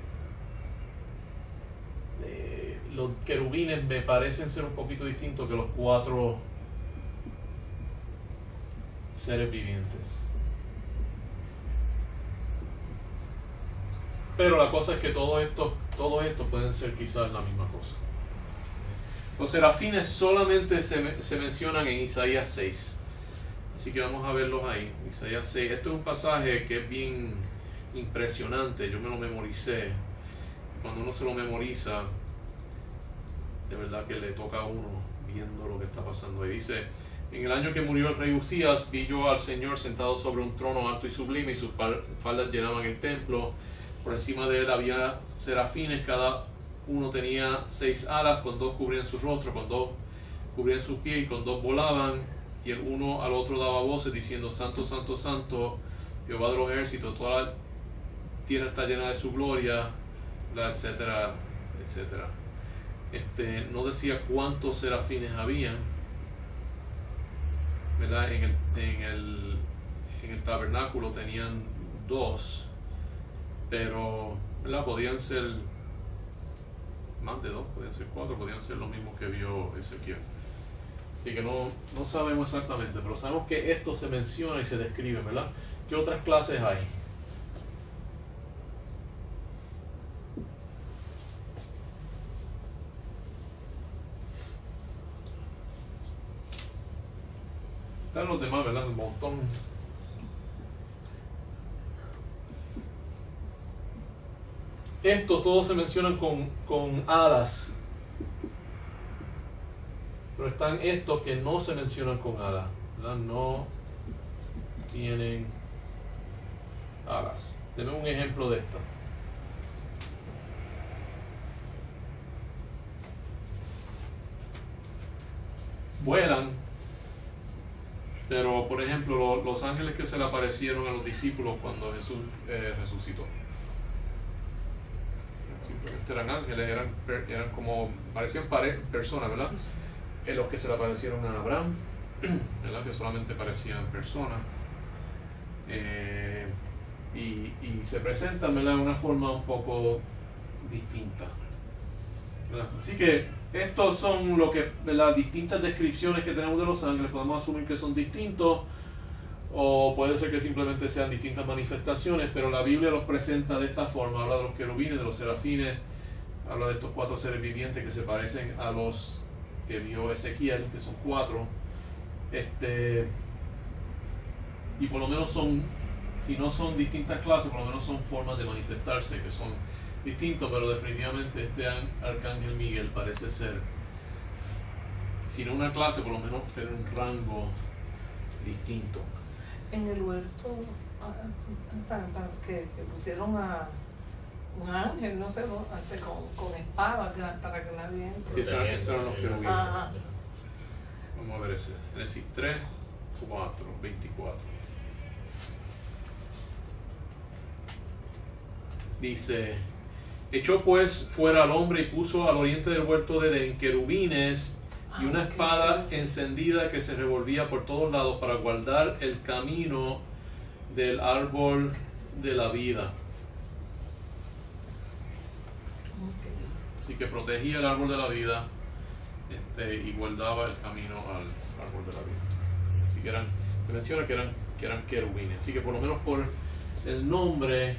los querubines me parecen ser un poquito distintos que los 4 seres vivientes. Pero la cosa es que todo esto pueden ser quizás la misma cosa. Los serafines solamente se mencionan en Isaías 6. Así que vamos a verlos ahí. Isaías 6. Este es un pasaje que es bien impresionante. Yo me lo memoricé. Cuando uno se lo memoriza, de verdad que le toca a uno viendo lo que está pasando. Y dice: en el año que murió el rey Usías, vi yo al Señor sentado sobre un trono alto y sublime, y sus faldas llenaban el templo. Por encima de él había serafines, cada uno tenía 6 alas, con 2 cubrían su rostro, con 2 cubrían sus pies, y con 2 volaban, y el uno al otro daba voces diciendo: Santo, Santo, Santo, Jehová de los ejércitos, toda la tierra está llena de su gloria, etcétera, etcétera. No decía cuántos serafines habían, ¿verdad? En el tabernáculo tenían 2, pero ¿verdad? Podían ser más de 2, podían ser 4, podían ser los mismos que vio Ezequiel. Así que no sabemos exactamente, pero sabemos que esto se menciona y se describe, ¿verdad? ¿Qué otras clases hay? Están los demás, ¿verdad? Un montón. Estos todos se mencionan con alas. Pero están estos que no se mencionan con alas, ¿verdad? No tienen alas. Denme un ejemplo de esto. Vuelan, pero por ejemplo los ángeles que se le aparecieron a los discípulos cuando Jesús resucitó, simplemente eran ángeles, eran como, parecían personas, ¿verdad? Los que se le aparecieron a Abraham, ¿verdad? Que solamente parecían personas, y se presentan, ¿verdad? De una forma un poco distinta, ¿verdad? Así que estos son las distintas descripciones que tenemos de los ángeles. Podemos asumir que son distintos, o puede ser que simplemente sean distintas manifestaciones, pero la Biblia los presenta de esta forma. Habla de los querubines, de los serafines, habla de estos 4 seres vivientes que se parecen a los que vio Ezequiel, que son 4, y por lo menos son, si no son distintas clases, por lo menos son formas de manifestarse que son distintos, pero definitivamente este arcángel Miguel parece ser, si no una clase, por lo menos tener un rango distinto. En el huerto que pusieron a un ángel, no sé, ¿no? Con espada para que nadie entre. Sí, esos eran los querubines. Ajá. Vamos a ver ese. Génesis 3, 4, 24. Dice: echó pues fuera al hombre y puso al oriente del huerto de Edén querubines y una espada encendida que se revolvía por todos lados para guardar el camino del árbol de la vida. Así que protegía el árbol de la vida, y guardaba el camino al árbol de la vida. Así que se menciona que eran querubines. Así que por lo menos por el nombre,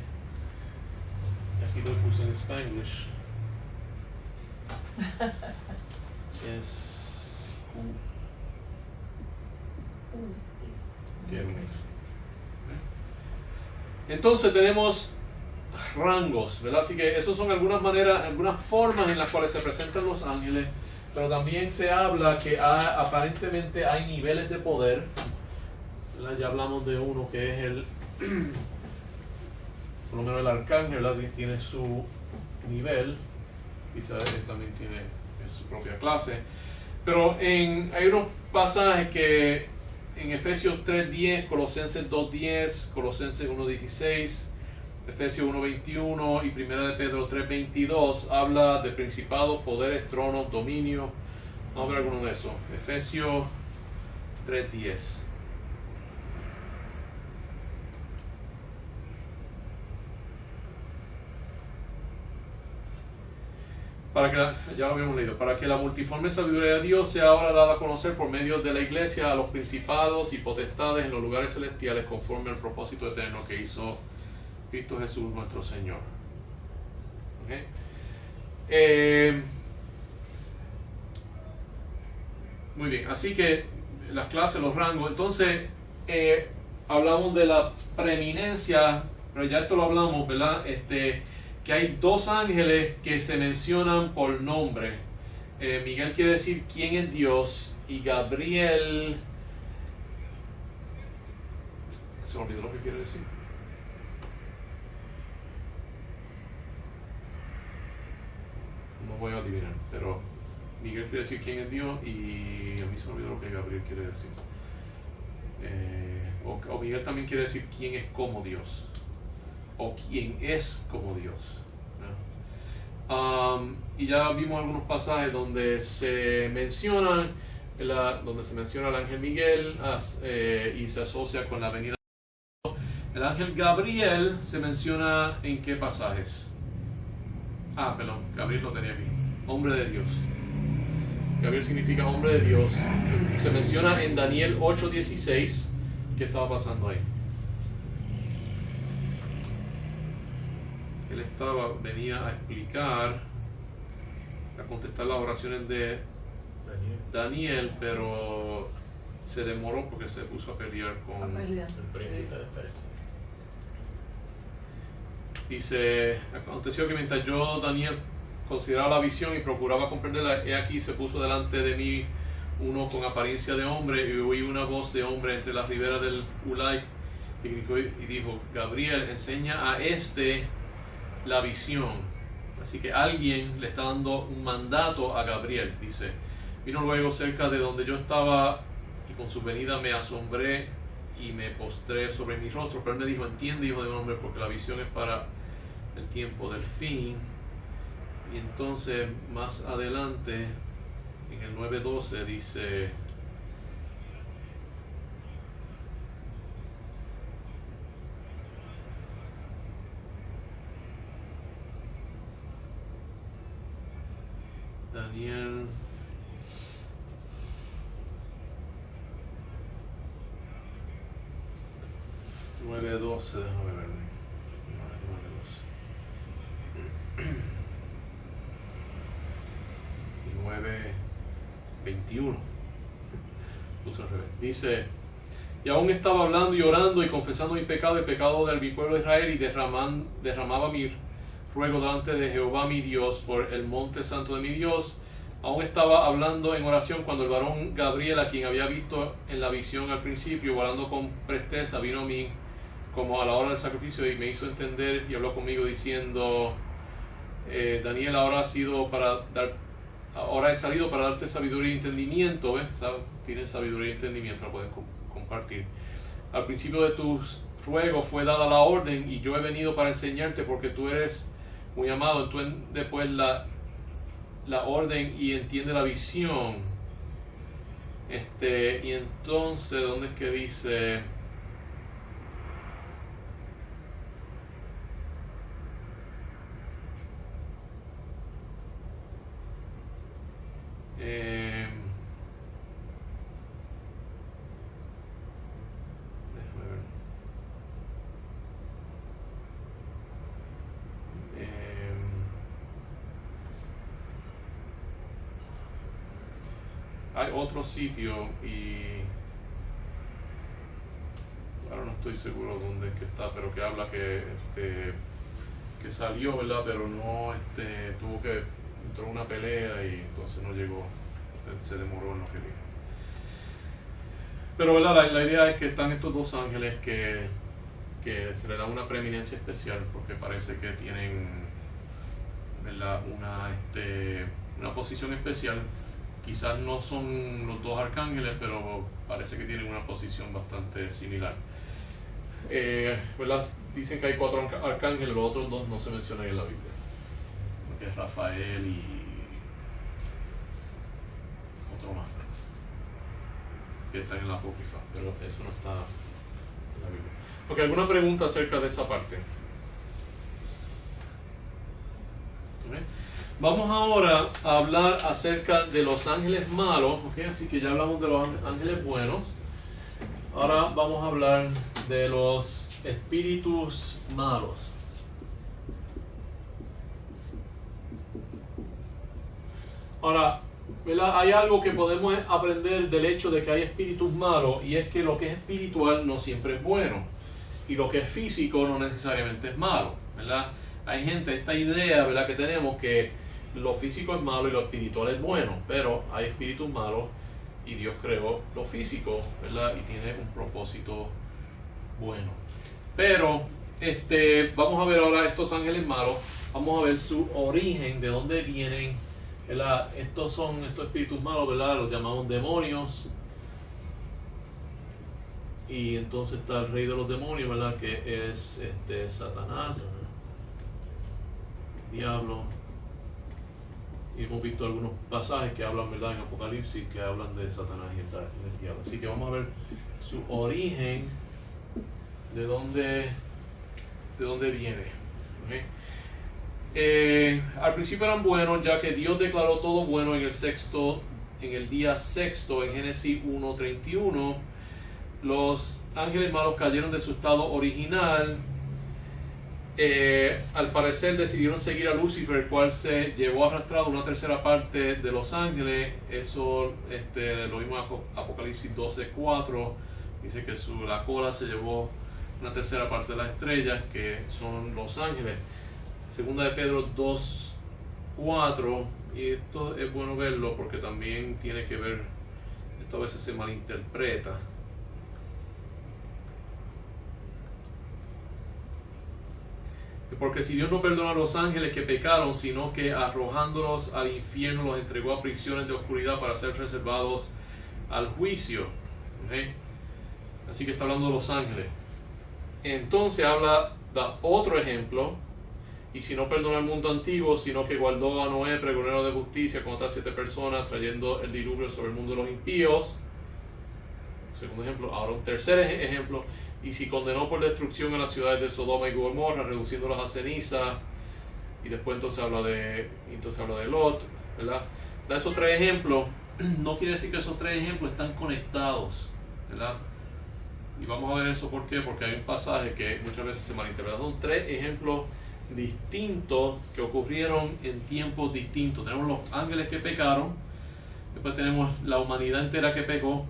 aquí lo puse en Spanglish, es querubines. Entonces tenemos rangos, ¿verdad? Así que esas son algunas maneras, algunas formas en las cuales se presentan los ángeles, pero también se habla que aparentemente hay niveles de poder, ¿verdad? Ya hablamos de uno que es por lo menos el arcángel, ¿verdad? Tiene su nivel, quizás también tiene su propia clase, pero hay unos pasajes que en Efesios 3:10, Colosenses 2:10, Colosenses 1:16, Efesios 1:21 y 1 de Pedro 3:22 habla de principados, poderes, tronos, dominio. Vamos a ver alguno de esos. Efesios 3:10. ya lo habíamos leído, para que la multiforme sabiduría de Dios sea ahora dada a conocer por medio de la iglesia a los principados y potestades en los lugares celestiales conforme al propósito eterno que hizo Cristo Jesús nuestro Señor. ¿Okay? Muy bien, así que las clases, los rangos, entonces hablamos de la preeminencia, pero ya esto lo hablamos, ¿verdad? Que hay dos ángeles que se mencionan por nombre. Miguel quiere decir quién es Dios y Gabriel, se me olvidó lo que quiere decir. No voy a adivinar, pero Miguel quiere decir quién es Dios y a mí se me olvidó lo que Gabriel quiere decir. O Miguel también quiere decir quién es como Dios o quién es como Dios, ¿no? Y ya vimos algunos pasajes donde se menciona el ángel Miguel y se asocia con la venida de Dios. El ángel Gabriel se menciona en qué pasajes. Perdón, Gabriel lo tenía aquí. Hombre de Dios. Gabriel significa hombre de Dios. Se menciona en Daniel 8:16. ¿Qué estaba pasando ahí? Él venía a explicar, a contestar las oraciones de Daniel, pero se demoró porque se puso a pelear con el príncipe de Persia. Dice, aconteció que mientras yo, Daniel, consideraba la visión y procuraba comprenderla, he aquí se puso delante de mí uno con apariencia de hombre, y oí una voz de hombre entre las riberas del Ulai, y gritó y dijo: Gabriel, enseña a la visión. Así que alguien le está dando un mandato a Gabriel. Dice, vino luego cerca de donde yo estaba, y con su venida me asombré y me postré sobre mi rostro, pero él me dijo: entiende, hijo de hombre, porque la visión es para el tiempo del fin. Y entonces más adelante en el 9:12 dice: Daniel 9:12, déjame ver. 9:21. Puse al revés. Dice: y aún estaba hablando y orando y confesando mi pecado, el pecado de mi pueblo de Israel, y derramaba mi ruego delante de Jehová mi Dios por el monte santo de mi Dios. Aún estaba hablando en oración cuando el varón Gabriel, a quien había visto en la visión al principio, volando con presteza, vino a mí como a la hora del sacrificio y me hizo entender y habló conmigo diciendo: Daniel, ahora he salido para darte sabiduría y entendimiento. ¿Ves? Tienen sabiduría y entendimiento, la pueden compartir. Al principio de tus ruegos fue dada la orden, y yo he venido para enseñarte, porque tú eres muy amado. Entonces, después la orden y entiende la visión. Y entonces, ¿dónde es que dice? Déjame ver. Hay otro sitio y ahora no estoy seguro dónde es que está, pero que habla que salió, ¿verdad? Pero no tuvo que entró una pelea y entonces no llegó, se demoró en lo que vino. Pero, ¿verdad? La idea es que están estos dos ángeles que se le da una preeminencia especial, porque parece que tienen, ¿verdad?, una posición especial. Quizás no son los dos arcángeles, pero parece que tienen una posición bastante similar. ¿Verdad? Dicen que hay 4 arcángeles, los otros 2 no se mencionan en la Biblia, que es Rafael y otro más que está en la Apócrifa, pero eso no está en la Biblia. Okay, ¿alguna pregunta acerca de esa parte? ¿Okay? Vamos ahora a hablar acerca de los ángeles malos, ¿ok? Así que ya hablamos de los ángeles buenos. Ahora vamos a hablar de los espíritus malos. Ahora, ¿verdad? Hay algo que podemos aprender del hecho de que hay espíritus malos, y es que lo que es espiritual no siempre es bueno, y lo que es físico no necesariamente es malo, ¿verdad? Hay gente, esta idea, ¿verdad?, que tenemos que lo físico es malo y lo espiritual es bueno, pero hay espíritus malos y Dios creó lo físico, ¿verdad?, y tiene un propósito bueno. Pero vamos a ver ahora estos ángeles malos, vamos a ver su origen, de dónde vienen, ¿verdad? Estos espíritus malos, ¿verdad?, los llamamos demonios. Y entonces está el rey de los demonios, ¿verdad?, que es Satanás, diablo. Y hemos visto algunos pasajes que hablan, ¿verdad?, en Apocalipsis, que hablan de Satanás y el diablo. Así que vamos a ver su origen, de dónde viene. ¿Okay? Al principio eran buenos, ya que Dios declaró todo bueno en el día sexto, en Génesis 1:31. Los ángeles malos cayeron de su estado original. Al parecer decidieron seguir a Lucifer, el cual se llevó arrastrado una tercera parte de los ángeles. Eso lo vimos en Apocalipsis 12:4. Dice que la cola se llevó una tercera parte de las estrellas, que son los ángeles. Segunda de Pedro 2:4, y esto es bueno verlo porque también tiene que ver, esto a veces se malinterpreta. Porque si Dios no perdona a los ángeles que pecaron, sino que arrojándolos al infierno los entregó a prisiones de oscuridad para ser reservados al juicio. ¿Okay? Así que está hablando de los ángeles. Entonces da otro ejemplo. Y si no perdona al mundo antiguo, sino que guardó a Noé, pregonero de justicia, con otras 7 personas, trayendo el diluvio sobre el mundo de los impíos. Segundo ejemplo. Ahora un tercer ejemplo. Y si condenó por destrucción a las ciudades de Sodoma y Gomorra, reduciéndolas a ceniza. Y después entonces habla de Lot, ¿verdad? Da esos 3 ejemplos. No quiere decir que esos 3 ejemplos están conectados, ¿verdad? Y vamos a ver eso por qué, porque hay un pasaje que muchas veces se malinterpreta. Son 3 ejemplos distintos que ocurrieron en tiempos distintos. Tenemos los ángeles que pecaron, después tenemos la humanidad entera que pecó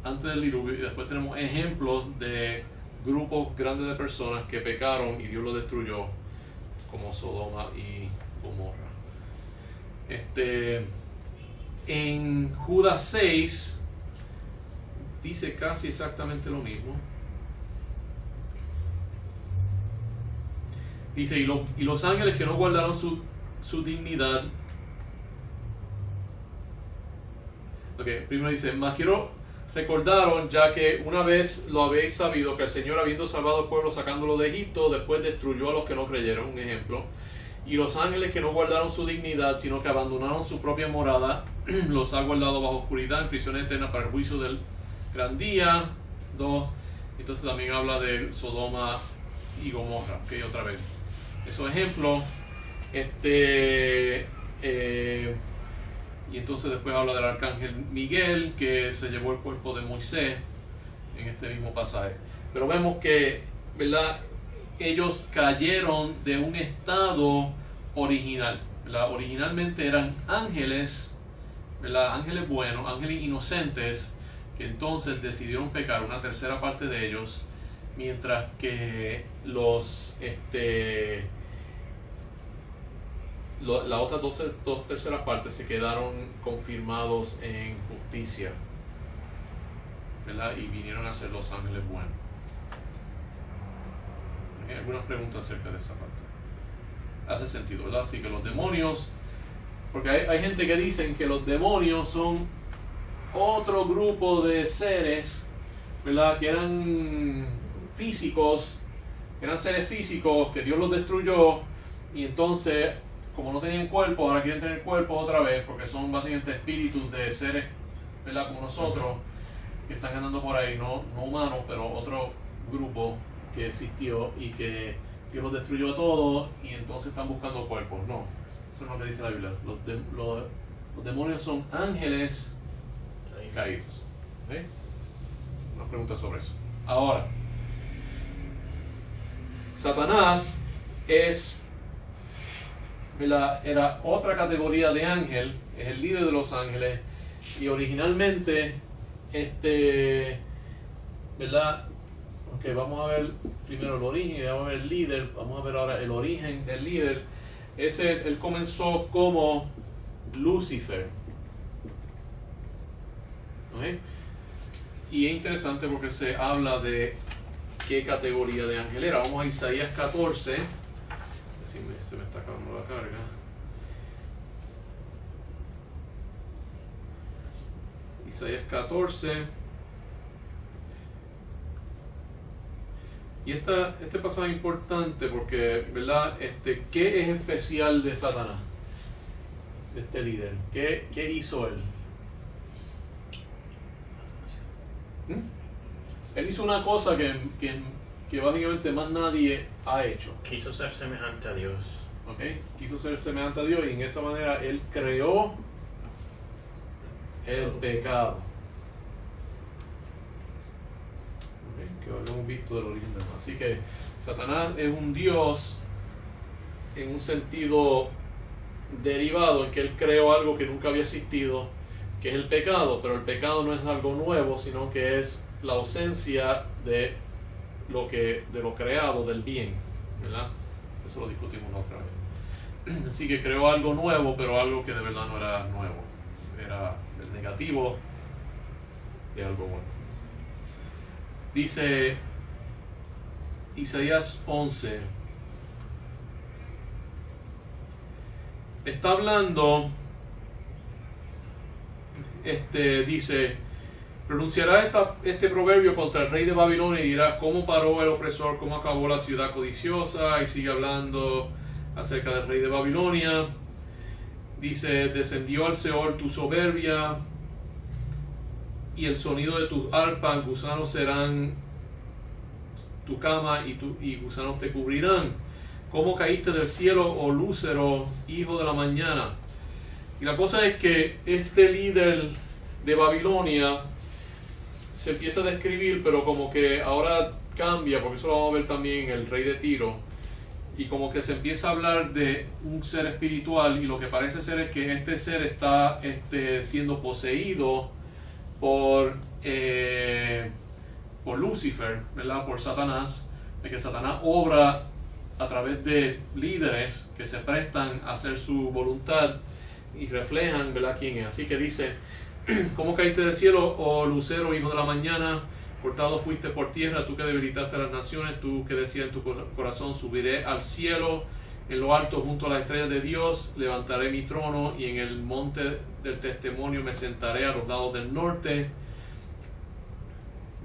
antes del diluvio, y después tenemos ejemplos de grupos grandes de personas que pecaron y Dios los destruyó, como Sodoma y Gomorra. En Judas 6 dice casi exactamente lo mismo. Dice, y los ángeles que no guardaron su dignidad. Primero dice, mas recordaron, ya que una vez lo habéis sabido, que el Señor, habiendo salvado al pueblo sacándolo de Egipto, después destruyó a los que no creyeron. Un ejemplo. Y los ángeles que no guardaron su dignidad, sino que abandonaron su propia morada, los ha guardado bajo oscuridad en prisión eterna para el juicio del gran día. 2. Entonces también habla de Sodoma y Gomorra. Otra vez esos ejemplos. Y entonces después habla del arcángel Miguel, que se llevó el cuerpo de Moisés en este mismo pasaje. Pero vemos que, ¿verdad?, ellos cayeron de un estado original, ¿verdad? Originalmente eran ángeles, ¿verdad?, ángeles buenos, ángeles inocentes, que entonces decidieron pecar, una tercera parte de ellos, mientras que las otras dos terceras partes se quedaron confirmados en justicia, ¿verdad?, y vinieron a ser los ángeles buenos. ¿Hay algunas preguntas acerca de esa parte? Hace sentido, ¿verdad? Así que los demonios, porque hay gente que dicen que los demonios son otro grupo de seres, ¿verdad?, que eran físicos, eran seres físicos que Dios los destruyó, y entonces, como no tenían cuerpo, ahora quieren tener cuerpo otra vez, porque son básicamente espíritus de seres, ¿verdad?, como nosotros, que están andando por ahí, no humanos, pero otro grupo que existió y que Dios los destruyó a todos, y entonces están buscando cuerpos. No, que dice la Biblia. Los demonios son ángeles caídos. ¿Sí? Una pregunta sobre eso. Ahora, Satanás era otra categoría de ángel, es el líder de los ángeles, y originalmente, ¿verdad? Ok, vamos a ver primero el origen y vamos a ver el líder. Vamos a ver ahora el origen del líder. Él comenzó como Lucifer. ¿Okay? Y es interesante porque se habla de qué categoría de ángel era. Vamos a Isaías 14. Si se me está acabando la carga. Isaías 14. Y este pasaje es importante porque, ¿verdad? ¿Qué es especial de Satanás? De este líder. ¿Qué hizo él? Él hizo una cosa que básicamente más nadie ha hecho. Quiso ser semejante a Dios. ¿Okay? Quiso ser semejante a Dios y en esa manera él creó el pecado. Que lo hemos visto del origen del mal. Así que Satanás es un Dios en un sentido derivado, en que él creó algo que nunca había existido, que es el pecado, pero el pecado no es algo nuevo, sino que es la ausencia de lo creado, del bien, ¿verdad? Eso lo discutimos la otra vez. Así que creó algo nuevo, pero algo que de verdad no era nuevo, era el negativo de algo bueno. Dice Isaías 11. Está hablando, dice, pronunciará este proverbio contra el rey de Babilonia y dirá cómo paró el opresor, cómo acabó la ciudad codiciosa, y sigue hablando acerca del rey de Babilonia. Dice, descendió al Seol tu soberbia, y el sonido de tus arpas, gusanos serán tu cama y gusanos te cubrirán. ¿Cómo caíste del cielo, oh Lúcero, hijo de la mañana? Y la cosa es que este líder de Babilonia se empieza a describir, pero como que ahora cambia, porque eso lo vamos a ver también en el rey de Tiro, y como que se empieza a hablar de un ser espiritual, y lo que parece ser es que este ser está siendo poseído por Lucifer, ¿verdad? Por Satanás, de que Satanás obra a través de líderes que se prestan a hacer su voluntad y reflejan, ¿verdad?, quién es. Así que dice, ¿cómo caíste del cielo, oh Lucero, hijo de la mañana? Cortado fuiste por tierra, tú que debilitaste a las naciones, tú que decías en tu corazón, subiré al cielo, en lo alto junto a las estrellas de Dios, levantaré mi trono y en el monte del testimonio me sentaré a los lados del norte.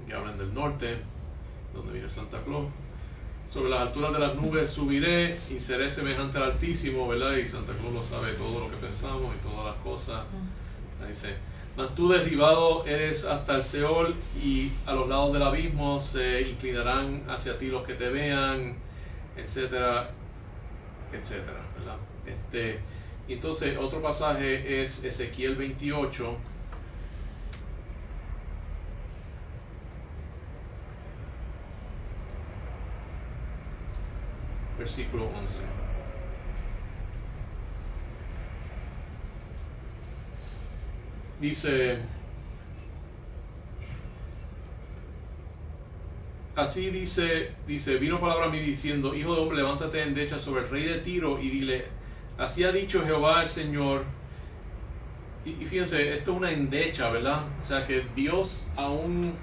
Que hablan del norte, donde viene Santa Claus. Sobre las alturas de las nubes subiré y seré semejante al Altísimo, ¿verdad? Y Santa Claus lo sabe todo lo que pensamos y todas las cosas. Ahí dice, mas tú derribado eres hasta el Seol y a los lados del abismo se inclinarán hacia ti los que te vean, etcétera, etcétera, ¿verdad? Y entonces otro pasaje es Ezequiel 28. Versículo 11. Dice, así dice, vino palabra a mí diciendo, hijo de hombre, levántate en endecha sobre el rey de Tiro y dile, así ha dicho Jehová el Señor. Y fíjense, esto es una endecha, ¿verdad? O sea que Dios aún,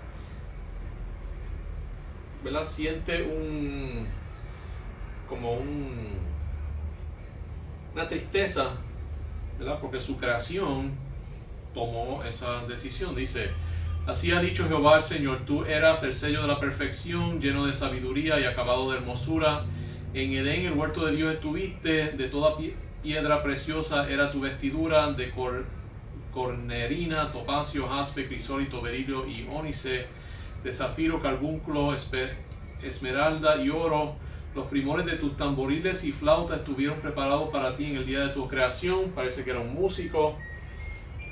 ¿verdad?, siente una tristeza, ¿verdad?, porque su creación tomó esa decisión. Dice, así ha dicho Jehová el Señor, tú eras el sello de la perfección, lleno de sabiduría y acabado de hermosura. En Edén, el huerto de Dios, estuviste, de toda piedra preciosa era tu vestidura, de cornerina, topacio, jaspe, crisólito, berilio y ónice, de zafiro, carbunclo, esmeralda y oro. Los primores de tus tamboriles y flautas estuvieron preparados para ti en el día de tu creación. Parece que era un músico.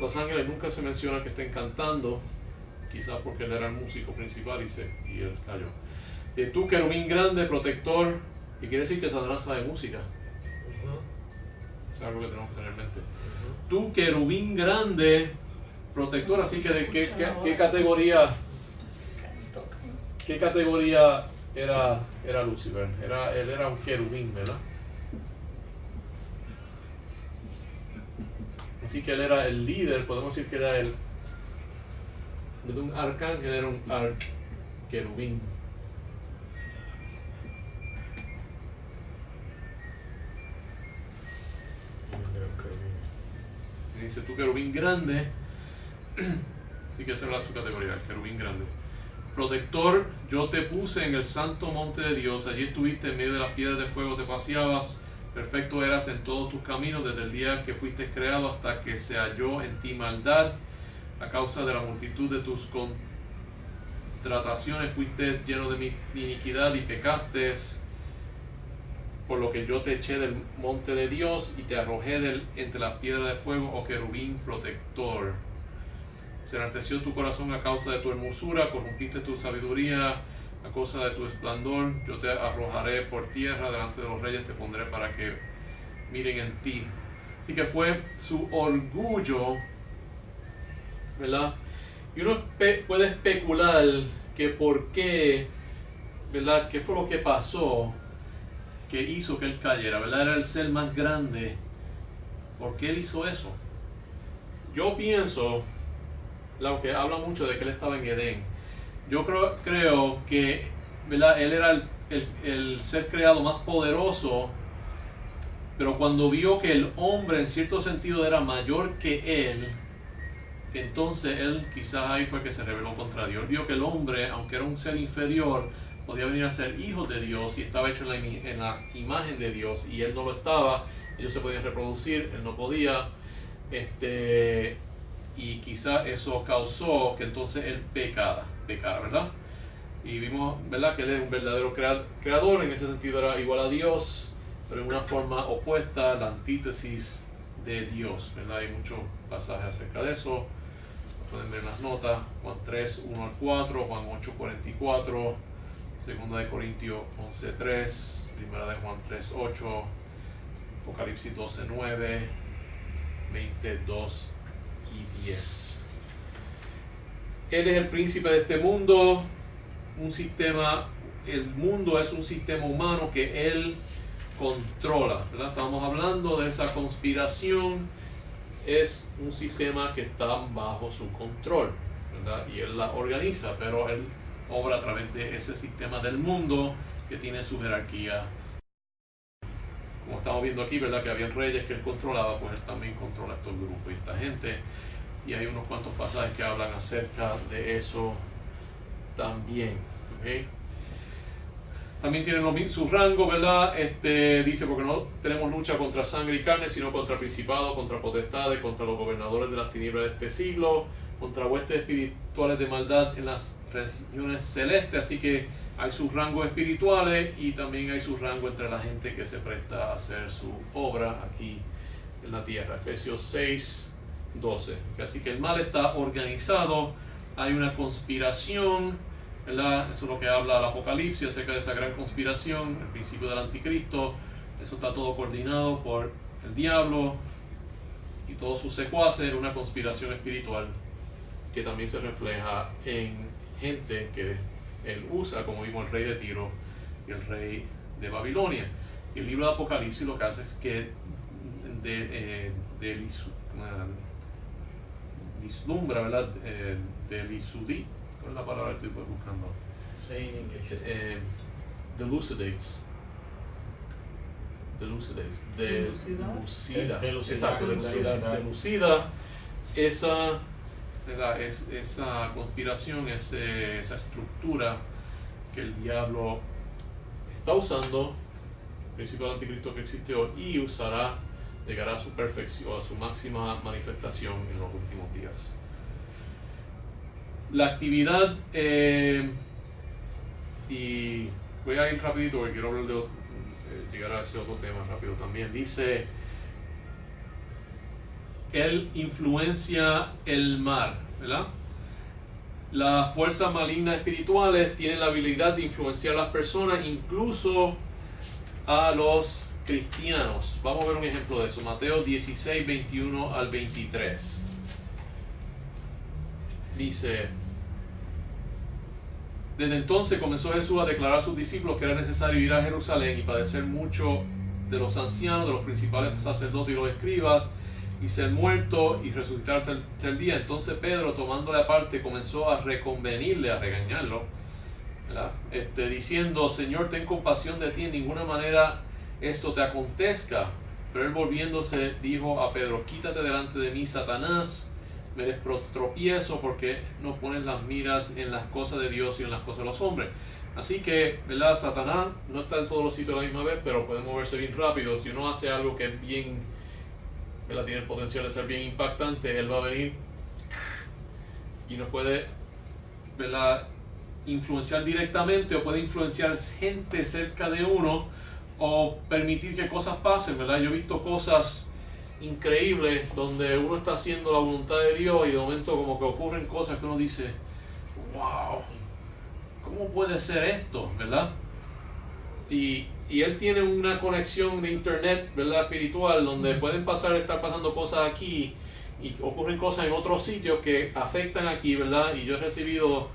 Los ángeles nunca se menciona que estén cantando, quizás porque él era el músico principal y él cayó. Tú, querubín grande, protector, y quiere decir que Satanás sabe música. Es algo que tenemos que tener en mente. Tú, querubín grande, protector, así que ¿de qué categoría? ¿Qué categoría era Lucifer? Él era un querubín, ¿verdad? Así que él era el líder, podemos decir que era de un arcángel, era un querubín. Dice tú, querubín grande, así que esa era tu categoría, el querubín grande. Protector, yo te puse en el santo monte de Dios, allí estuviste en medio de las piedras de fuego, te paseabas, perfecto eras en todos tus caminos, desde el día que fuiste creado hasta que se halló en ti maldad, a causa de la multitud de tus contrataciones fuiste lleno de mi iniquidad y pecaste, por lo que yo te eché del monte de Dios y te arrojé entre las piedras de fuego, oh querubín protector. Se enalteció tu corazón a causa de tu hermosura, corrompiste tu sabiduría a causa de tu esplendor. Yo te arrojaré por tierra, delante de los reyes te pondré para que miren en ti. Así que fue su orgullo, ¿verdad? Y uno puede especular que por qué, ¿verdad? ¿Qué fue lo que pasó que hizo que él cayera? ¿Verdad? Era el ser más grande. ¿Por qué él hizo eso? Yo pienso, lo que habla mucho de que él estaba en Edén. Yo creo que, ¿verdad? Él era el ser creado más poderoso, pero cuando vio que el hombre en cierto sentido era mayor que él, entonces él quizás ahí fue que se rebeló contra Dios. Vio que el hombre, aunque era un ser inferior, podía venir a ser hijo de Dios y estaba hecho en la imagen de Dios, y él no lo estaba. Ellos se podían reproducir, él no podía, y quizá eso causó que entonces él pecara, ¿verdad? Y vimos, ¿verdad?, que él es un verdadero creador, en ese sentido era igual a Dios, pero en una forma opuesta, la antítesis de Dios, ¿verdad? Hay muchos pasajes acerca de eso, pueden ver en las notas, Juan 3, 1 al 4, Juan 8, 44, 2 de Corintios 11, 3, 1 de Juan 3, 8, Apocalipsis 12, 9, 22 y 10. Él es el príncipe de este mundo, el mundo es un sistema humano que él controla, ¿verdad? Estamos hablando de esa conspiración, es un sistema que está bajo su control, ¿verdad? Y él la organiza, pero él obra a través de ese sistema del mundo que tiene su jerarquía. Como estamos viendo aquí, ¿verdad?, que había reyes que él controlaba, pues él también controla estos grupos y esta gente. Y hay unos cuantos pasajes que hablan acerca de eso también. ¿Okay? También tienen su rango, ¿verdad? Dice, porque no tenemos lucha contra sangre y carne, sino contra principados, contra potestades, contra los gobernadores de las tinieblas de este siglo, contra huestes espirituales de maldad en las regiones celestes. Así que hay sus rangos espirituales y también hay su rango entre la gente que se presta a hacer su obra aquí en la tierra. Efesios 6, 12. Así que el mal está organizado, hay una conspiración, ¿verdad? Eso es lo que habla el Apocalipsis acerca de esa gran conspiración, el principio del anticristo. Eso está todo coordinado por el diablo y todos sus secuaces en una conspiración espiritual que también se refleja en gente que él usa, como vimos el rey de Tiro y el rey de Babilonia. Y el libro de Apocalipsis lo que hace es que vislumbra, ¿verdad? Delisudí, ¿cuál es la palabra que estoy buscando? Say in English. Delucidates. Delucida esa, ¿verdad?, esa conspiración, esa estructura que el diablo está usando, el principio del anticristo que existe hoy, y usará, llegará a su perfección, a su máxima manifestación en los últimos días. La actividad y voy a ir rapidito porque quiero hablar de llegar a ese otro tema rápido también. Dice, él influencia el mar, ¿verdad? Las fuerzas malignas espirituales tienen la habilidad de influenciar a las personas, incluso a los cristianos. Vamos a ver un ejemplo de eso. Mateo 16, 21 al 23. Dice, desde entonces comenzó Jesús a declarar a sus discípulos que era necesario ir a Jerusalén y padecer mucho de los ancianos, de los principales sacerdotes y los escribas, y ser muerto y resucitar al tercer día. Entonces Pedro, tomándole aparte, comenzó a reconvenirle, a regañarlo, ¿verdad? Diciendo, Señor, ten compasión de ti, en ninguna manera esto te acontezca. Pero él, volviéndose, dijo a Pedro, quítate delante de mí, Satanás, me eres tropiezo, porque no pones las miras en las cosas de Dios y en las cosas de los hombres. Así que, ¿verdad? Satanás no está en todos los sitios a la misma vez, pero puede moverse bien rápido. Si uno hace algo que es bien, ¿verdad?, tiene el potencial de ser bien impactante, él va a venir y nos puede, ¿verdad?, influenciar directamente, o puede influenciar gente cerca de uno, o permitir que cosas pasen, ¿verdad? Yo he visto cosas increíbles donde uno está haciendo la voluntad de Dios y de momento como que ocurren cosas que uno dice, wow, ¿cómo puede ser esto?, ¿verdad? Y él tiene una conexión de internet, ¿verdad?, espiritual, donde pueden estar pasando cosas aquí y ocurren cosas en otros sitios que afectan aquí, ¿verdad? Y yo he recibido,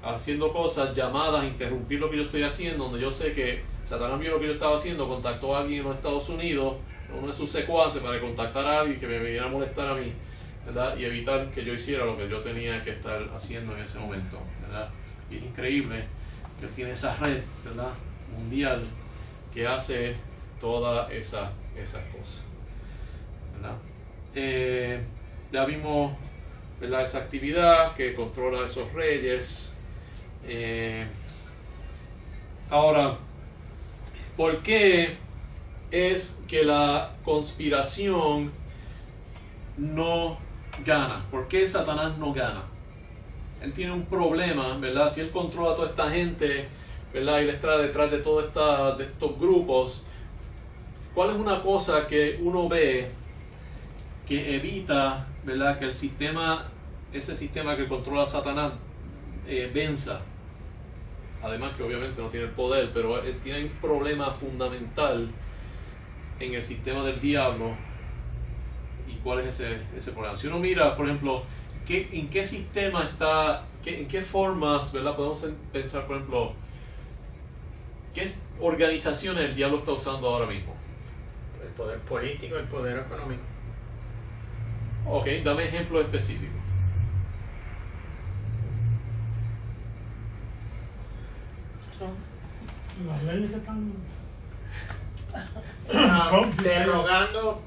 haciendo cosas, llamadas, interrumpir lo que yo estoy haciendo, donde yo sé que Satanás vio lo que yo estaba haciendo, contactó a alguien en los Estados Unidos, uno de sus secuaces, para contactar a alguien que me viniera a molestar a mí, ¿verdad?, y evitar que yo hiciera lo que yo tenía que estar haciendo en ese momento, ¿verdad? Y es increíble que él tiene esa red, ¿verdad?, mundial, que hace todas esas cosas, ¿verdad? Ya vimos, ¿verdad?, esa actividad que controla a esos reyes. Ahora, ¿por qué es que la conspiración no gana? ¿Por qué Satanás no gana? Él tiene un problema, ¿verdad? Si él controla a toda esta gente, ¿verdad?, y él está detrás de todos estos grupos, ¿cuál es una cosa que uno ve que evita, ¿verdad?, que ese sistema que controla a Satanás venza? Además que obviamente no tiene el poder, pero él tiene un problema fundamental en el sistema del diablo. ¿Y cuál es ese problema? Si uno mira, por ejemplo, ¿en qué sistema está, en qué formas, ¿verdad?, podemos pensar, por ejemplo, qué organizaciones el diablo está usando ahora mismo? El poder político, el poder económico. Ok, dame ejemplos específicos. Las leyes que están derogando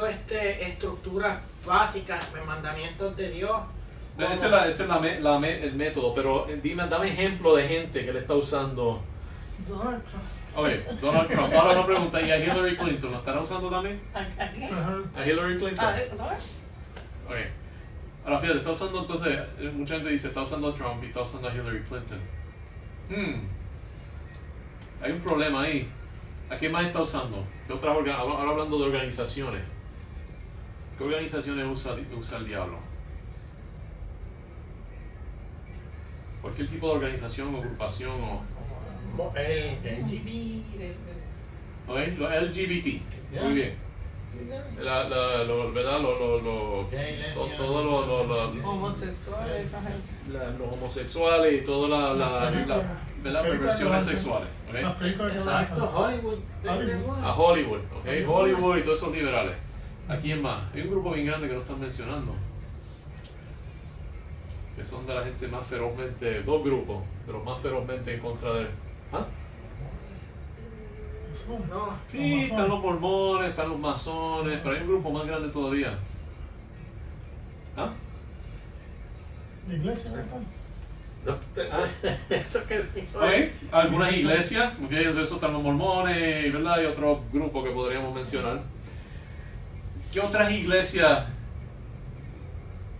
estructuras básicas de mandamientos de Dios. Ese es el método, pero dame ejemplo de gente que le está usando. Donald Trump. Ok, Donald Trump. Ahora no pregunta, ¿y a Hillary Clinton lo estará usando también? ¿A quién? ¿A Hillary Clinton? ¿Donald? Ok. Ahora fíjate, está usando entonces, mucha gente dice, está usando a Trump y está usando a Hillary Clinton. Hay un problema ahí. ¿A qué más está usando? ¿Qué otras ahora hablando de organizaciones? ¿Qué organizaciones usa el diablo? Cualquier tipo de organización o agrupación o... El ¿Ok? Los LGBT. Muy bien. ¿Verdad? Homosexuales, esa gente. Los homosexuales y todas las perversiones sexuales. ¿Okay? las películas que van a hacer. Exacto, Hollywood. A Hollywood, ¿okay? Hollywood y todos esos liberales. ¿A quién más? Hay un grupo bien grande que no están mencionando, que son de la gente más ferozmente, dos grupos, de los más ferozmente en contra de... ¿Ah? No, Sí, están los mormones, están los masones, pero hay un grupo más grande todavía. ¿Ah? La iglesia no están. eso que dijo Okay. Algunas iglesias, okay, entre eso están los mormones, ¿verdad? Y otros grupos que podríamos mencionar. ¿Qué otras iglesias?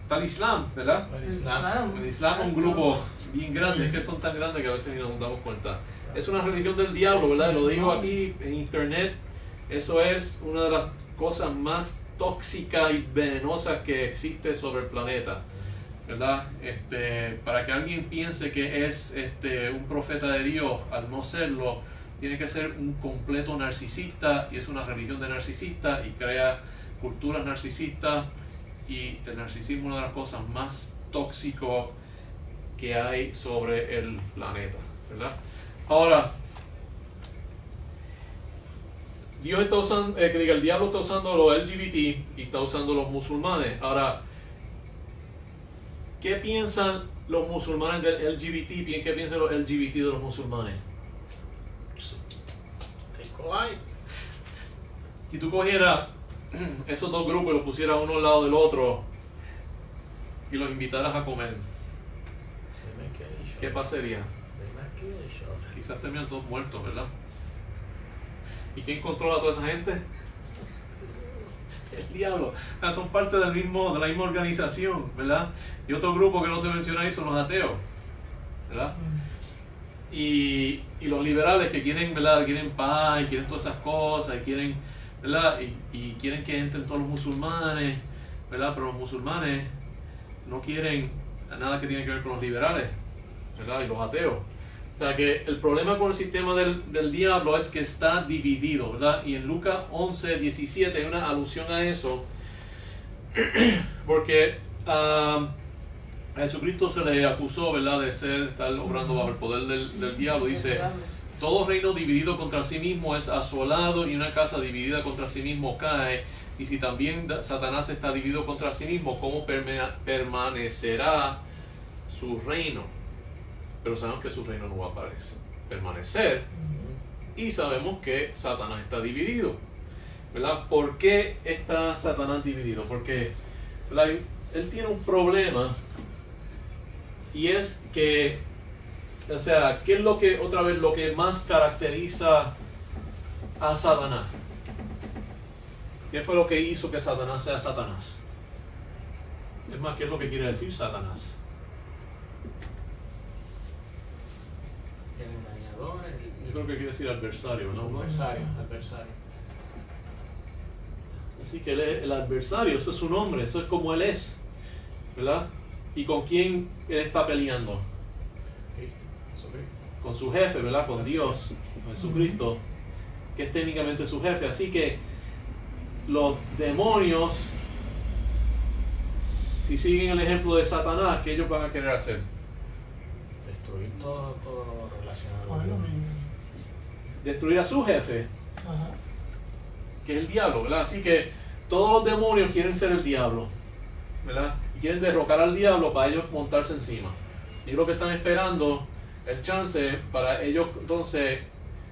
Está el Islam, ¿verdad? El Islam. El Islam es un grupo bien grande, es que son tan grandes que a veces ni nos damos cuenta. Es una religión del diablo, ¿verdad? Lo digo aquí en internet. Eso es una de las cosas más tóxicas y venenosas que existe sobre el planeta, ¿verdad? Para que alguien piense que es un profeta de Dios, al no serlo, tiene que ser un completo narcisista, y es una religión de narcisistas y crea culturas narcisistas, y el narcisismo es una de las cosas más tóxicas que hay sobre el planeta, ¿verdad? Ahora, Dios está usando, el diablo está usando los LGBT y está usando los musulmanes. Ahora, ¿qué piensan los musulmanes del LGBT? ¿Qué piensan los LGBT de los musulmanes? Si tú cogieras esos dos grupos y los pusieras uno al lado del otro y los invitaras a comer, ¿qué pasaría? Quizás terminan todos muertos, ¿verdad? ¿Y quién controla a toda esa gente? El diablo. Son parte de la misma organización, ¿verdad? Y otro grupo que no se menciona ahí son los ateos, ¿verdad? Y los liberales que quieren, ¿verdad? Quieren paz y quieren todas esas cosas y quieren, ¿verdad? Y quieren que entren todos los musulmanes, ¿verdad? Pero los musulmanes no quieren nada que tiene que ver con los liberales, ¿verdad? Y los ateos. O sea que el problema con el sistema del diablo es que está dividido, ¿verdad? Y en Lucas 11:17 hay una alusión a eso, porque a Jesucristo se le acusó, ¿verdad?, de estar obrando bajo el poder del diablo. Dice: todo reino dividido contra sí mismo es asolado, y una casa dividida contra sí mismo cae. Y si también Satanás está dividido contra sí mismo, ¿cómo permanecerá su reino? Pero sabemos que su reino no va a permanecer, y sabemos que Satanás está dividido, ¿verdad? ¿Por qué está Satanás dividido? Porque, ¿verdad?, él tiene un problema, y es que, o sea, ¿qué es lo que más caracteriza a Satanás? ¿Qué fue lo que hizo que Satanás sea Satanás? Es más, ¿qué es lo que quiere decir Satanás? Yo creo que quiere decir adversario, ¿no? Adversario. Así que él es el adversario, eso es su nombre, eso es como él es, ¿verdad? ¿Y con quién él está peleando? Con su jefe, ¿verdad? Con Dios, con Jesucristo, que es técnicamente su jefe. Así que los demonios, si siguen el ejemplo de Satanás, ¿qué ellos van a querer hacer? Destruir todo lo relacionado Bueno, con Destruir a su jefe, ajá. que es el diablo, ¿verdad? Así que todos los demonios quieren ser el diablo, ¿verdad? Y quieren derrocar al diablo para ellos montarse encima. Y lo que están esperando, el chance para ellos, entonces,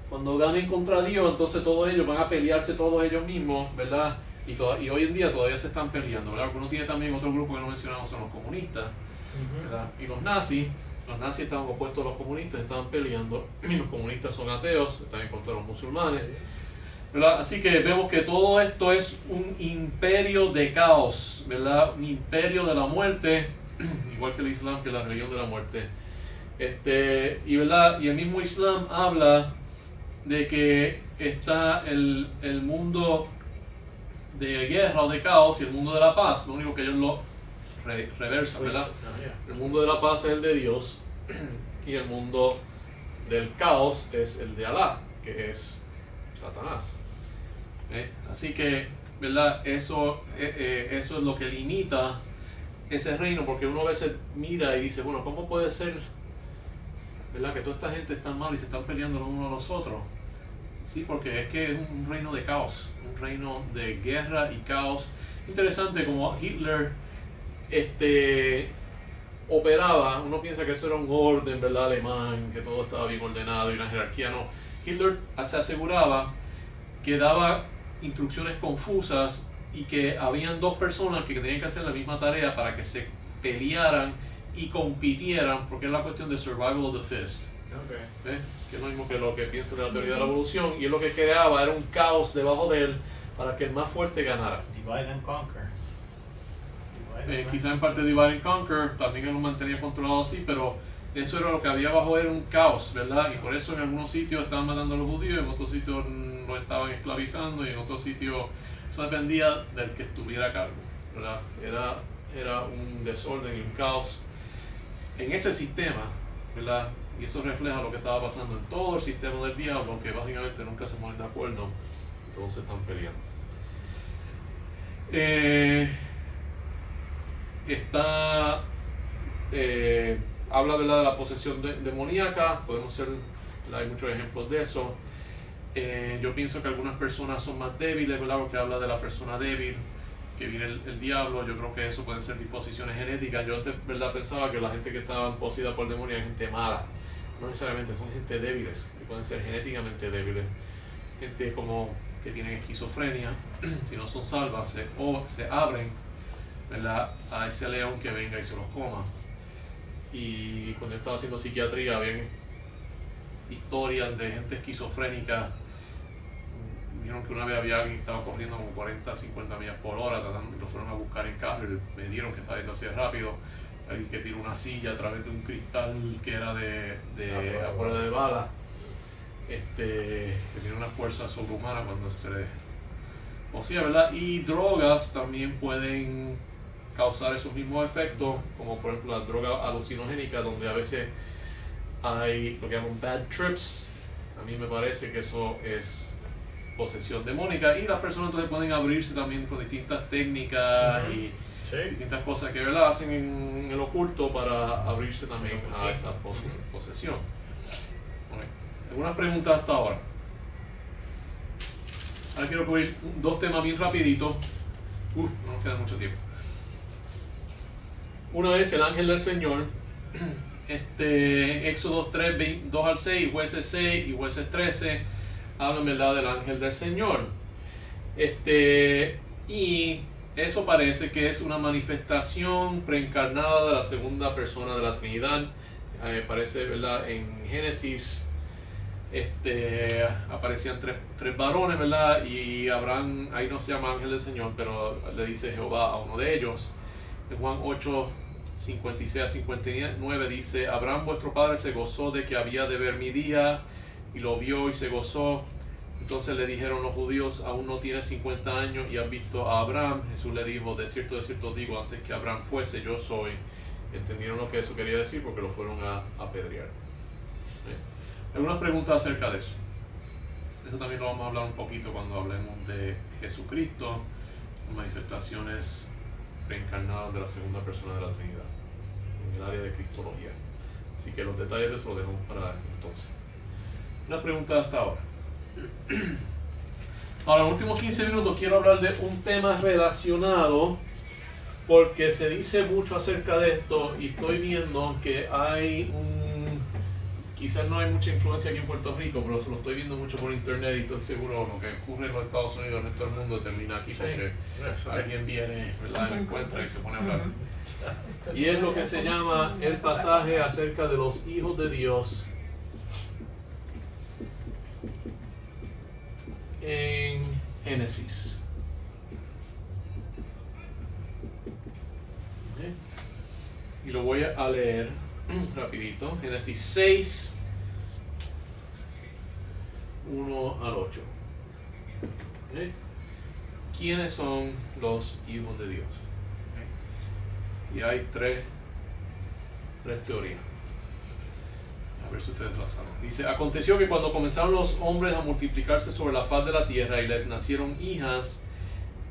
cuando ganen contra Dios, entonces todos ellos van a pelearse todos ellos mismos, ¿verdad? Y hoy en día todavía se están peleando, ¿verdad? Porque uno tiene también otro grupo que no mencionamos, son los comunistas, ¿verdad? Y los nazis estaban opuestos a los comunistas, estaban peleando, y los comunistas son ateos, están en contra de los musulmanes, ¿verdad? Así que vemos que todo esto es un imperio de caos, ¿verdad? Un imperio de la muerte, igual que el Islam, que es la religión de la muerte. ¿Verdad? Y el mismo Islam habla de que está el mundo de guerra o de caos y el mundo de la paz. Lo único que ellos lo reversan, ¿verdad? El mundo de la paz es el de Dios, y el mundo del caos es el de Alá, que es Satanás. Así que, ¿verdad? Eso es lo que limita ese reino, porque uno a veces mira y dice, bueno, ¿cómo puede ser, ¿verdad?, que toda esta gente está mal y se están peleando los unos a los otros? Sí, porque es que es un reino de caos, un reino de guerra y caos. Interesante como Hitler operaba, uno piensa que eso era un orden, ¿verdad?, alemán, que todo estaba bien ordenado y una jerarquía. No, Hitler se aseguraba que daba instrucciones confusas y que habían dos personas que tenían que hacer la misma tarea para que se pelearan y compitieran, porque es la cuestión de survival of the fittest. ¿Ves? Que es lo mismo que lo que piensa de la teoría de la evolución, y él lo que creaba era un caos debajo de él para que el más fuerte ganara. Divide and conquer. Quizá en parte Divide and Conquer, también él lo mantenía controlado así, pero eso era lo que había abajo, era un caos, ¿verdad? Y por eso en algunos sitios estaban matando a los judíos, en otros sitios los estaban esclavizando y en otros sitios eso dependía del que estuviera a cargo, ¿verdad? Era un desorden y un caos en ese sistema, ¿verdad? Y eso refleja lo que estaba pasando en todo el sistema del diablo, que básicamente nunca se ponen de acuerdo, todos se están peleando. Habla, ¿verdad?, de la posesión demoníaca, podemos ser, hay muchos ejemplos de eso. Yo pienso que algunas personas son más débiles, ¿verdad?, porque habla de la persona débil, que viene el diablo. Yo creo que eso pueden ser disposiciones genéticas. Yo, ¿verdad?, pensaba que la gente que estaba poseída por demonios es gente mala. No necesariamente, son gente débiles, que pueden ser genéticamente débiles. Gente como que tienen esquizofrenia, si no son salvas, se abren, ¿verdad?, a ese león que venga y se los coma. Y cuando estaba haciendo psiquiatría, habían historias de gente esquizofrénica. Vieron que una vez había alguien que estaba corriendo como 40, 50 millas por hora, lo fueron a buscar en carro y me dieron que estaba yendo así rápido. Alguien que tiró una silla a través de un cristal que era a prueba de bala, que tiene una fuerza sobrehumana cuando se le posee, ¿verdad? Y drogas también pueden causar esos mismos efectos, como por ejemplo las drogas alucinogénicas, donde a veces hay lo que llaman bad trips. A mí me parece que eso es posesión demónica, y las personas entonces pueden abrirse también con distintas técnicas y distintas cosas que, ¿verdad?, hacen en el oculto para abrirse también a esa posesión. ¿Algunas preguntas hasta ahora? Ahora quiero cubrir dos temas bien rapiditos. No nos queda mucho tiempo. Una es el ángel del Señor. Éxodo 3, 2 al 6, Jueces 6 y Jueces 13 hablan, ¿verdad?, del ángel del Señor. Y eso parece que es una manifestación preencarnada de la segunda persona de la Trinidad. Parece, ¿verdad?, en Génesis aparecían tres varones, ¿verdad? Y Abraham, ahí no se llama ángel del Señor, pero le dice Jehová a uno de ellos. En Juan 8, 56 a 59 dice: Abraham vuestro padre se gozó de que había de ver mi día, y lo vio y se gozó. Entonces le dijeron los judíos: aún no tienes 50 años y has visto a Abraham. Jesús le dijo: de cierto digo, antes que Abraham fuese, yo soy. Entendieron lo que eso quería decir porque lo fueron a apedrear. ¿Algunas preguntas acerca de eso? Eso también lo vamos a hablar un poquito cuando hablemos de Jesucristo, manifestaciones reencarnadas de la segunda persona de la Trinidad, en el área de cristología. Así que los detalles de eso los dejamos para entonces. Una pregunta hasta ahora. Ahora, en los últimos 15 minutos quiero hablar de un tema relacionado, porque se dice mucho acerca de esto y estoy viendo que hay quizás no hay mucha influencia aquí en Puerto Rico, pero se lo estoy viendo mucho por internet y estoy seguro lo que ocurre en los Estados Unidos, en todo el mundo, termina aquí porque alguien viene, ¿verdad?, lo encuentra y se pone a hablar. Y es lo que se llama el pasaje acerca de los hijos de Dios en Génesis. Y lo voy a leer rapidito. Génesis 6, 1 al 8. ¿Quiénes son los hijos de Dios? Y hay tres teorías. A ver si ustedes las saben. Dice: aconteció que cuando comenzaron los hombres a multiplicarse sobre la faz de la tierra y les nacieron hijas,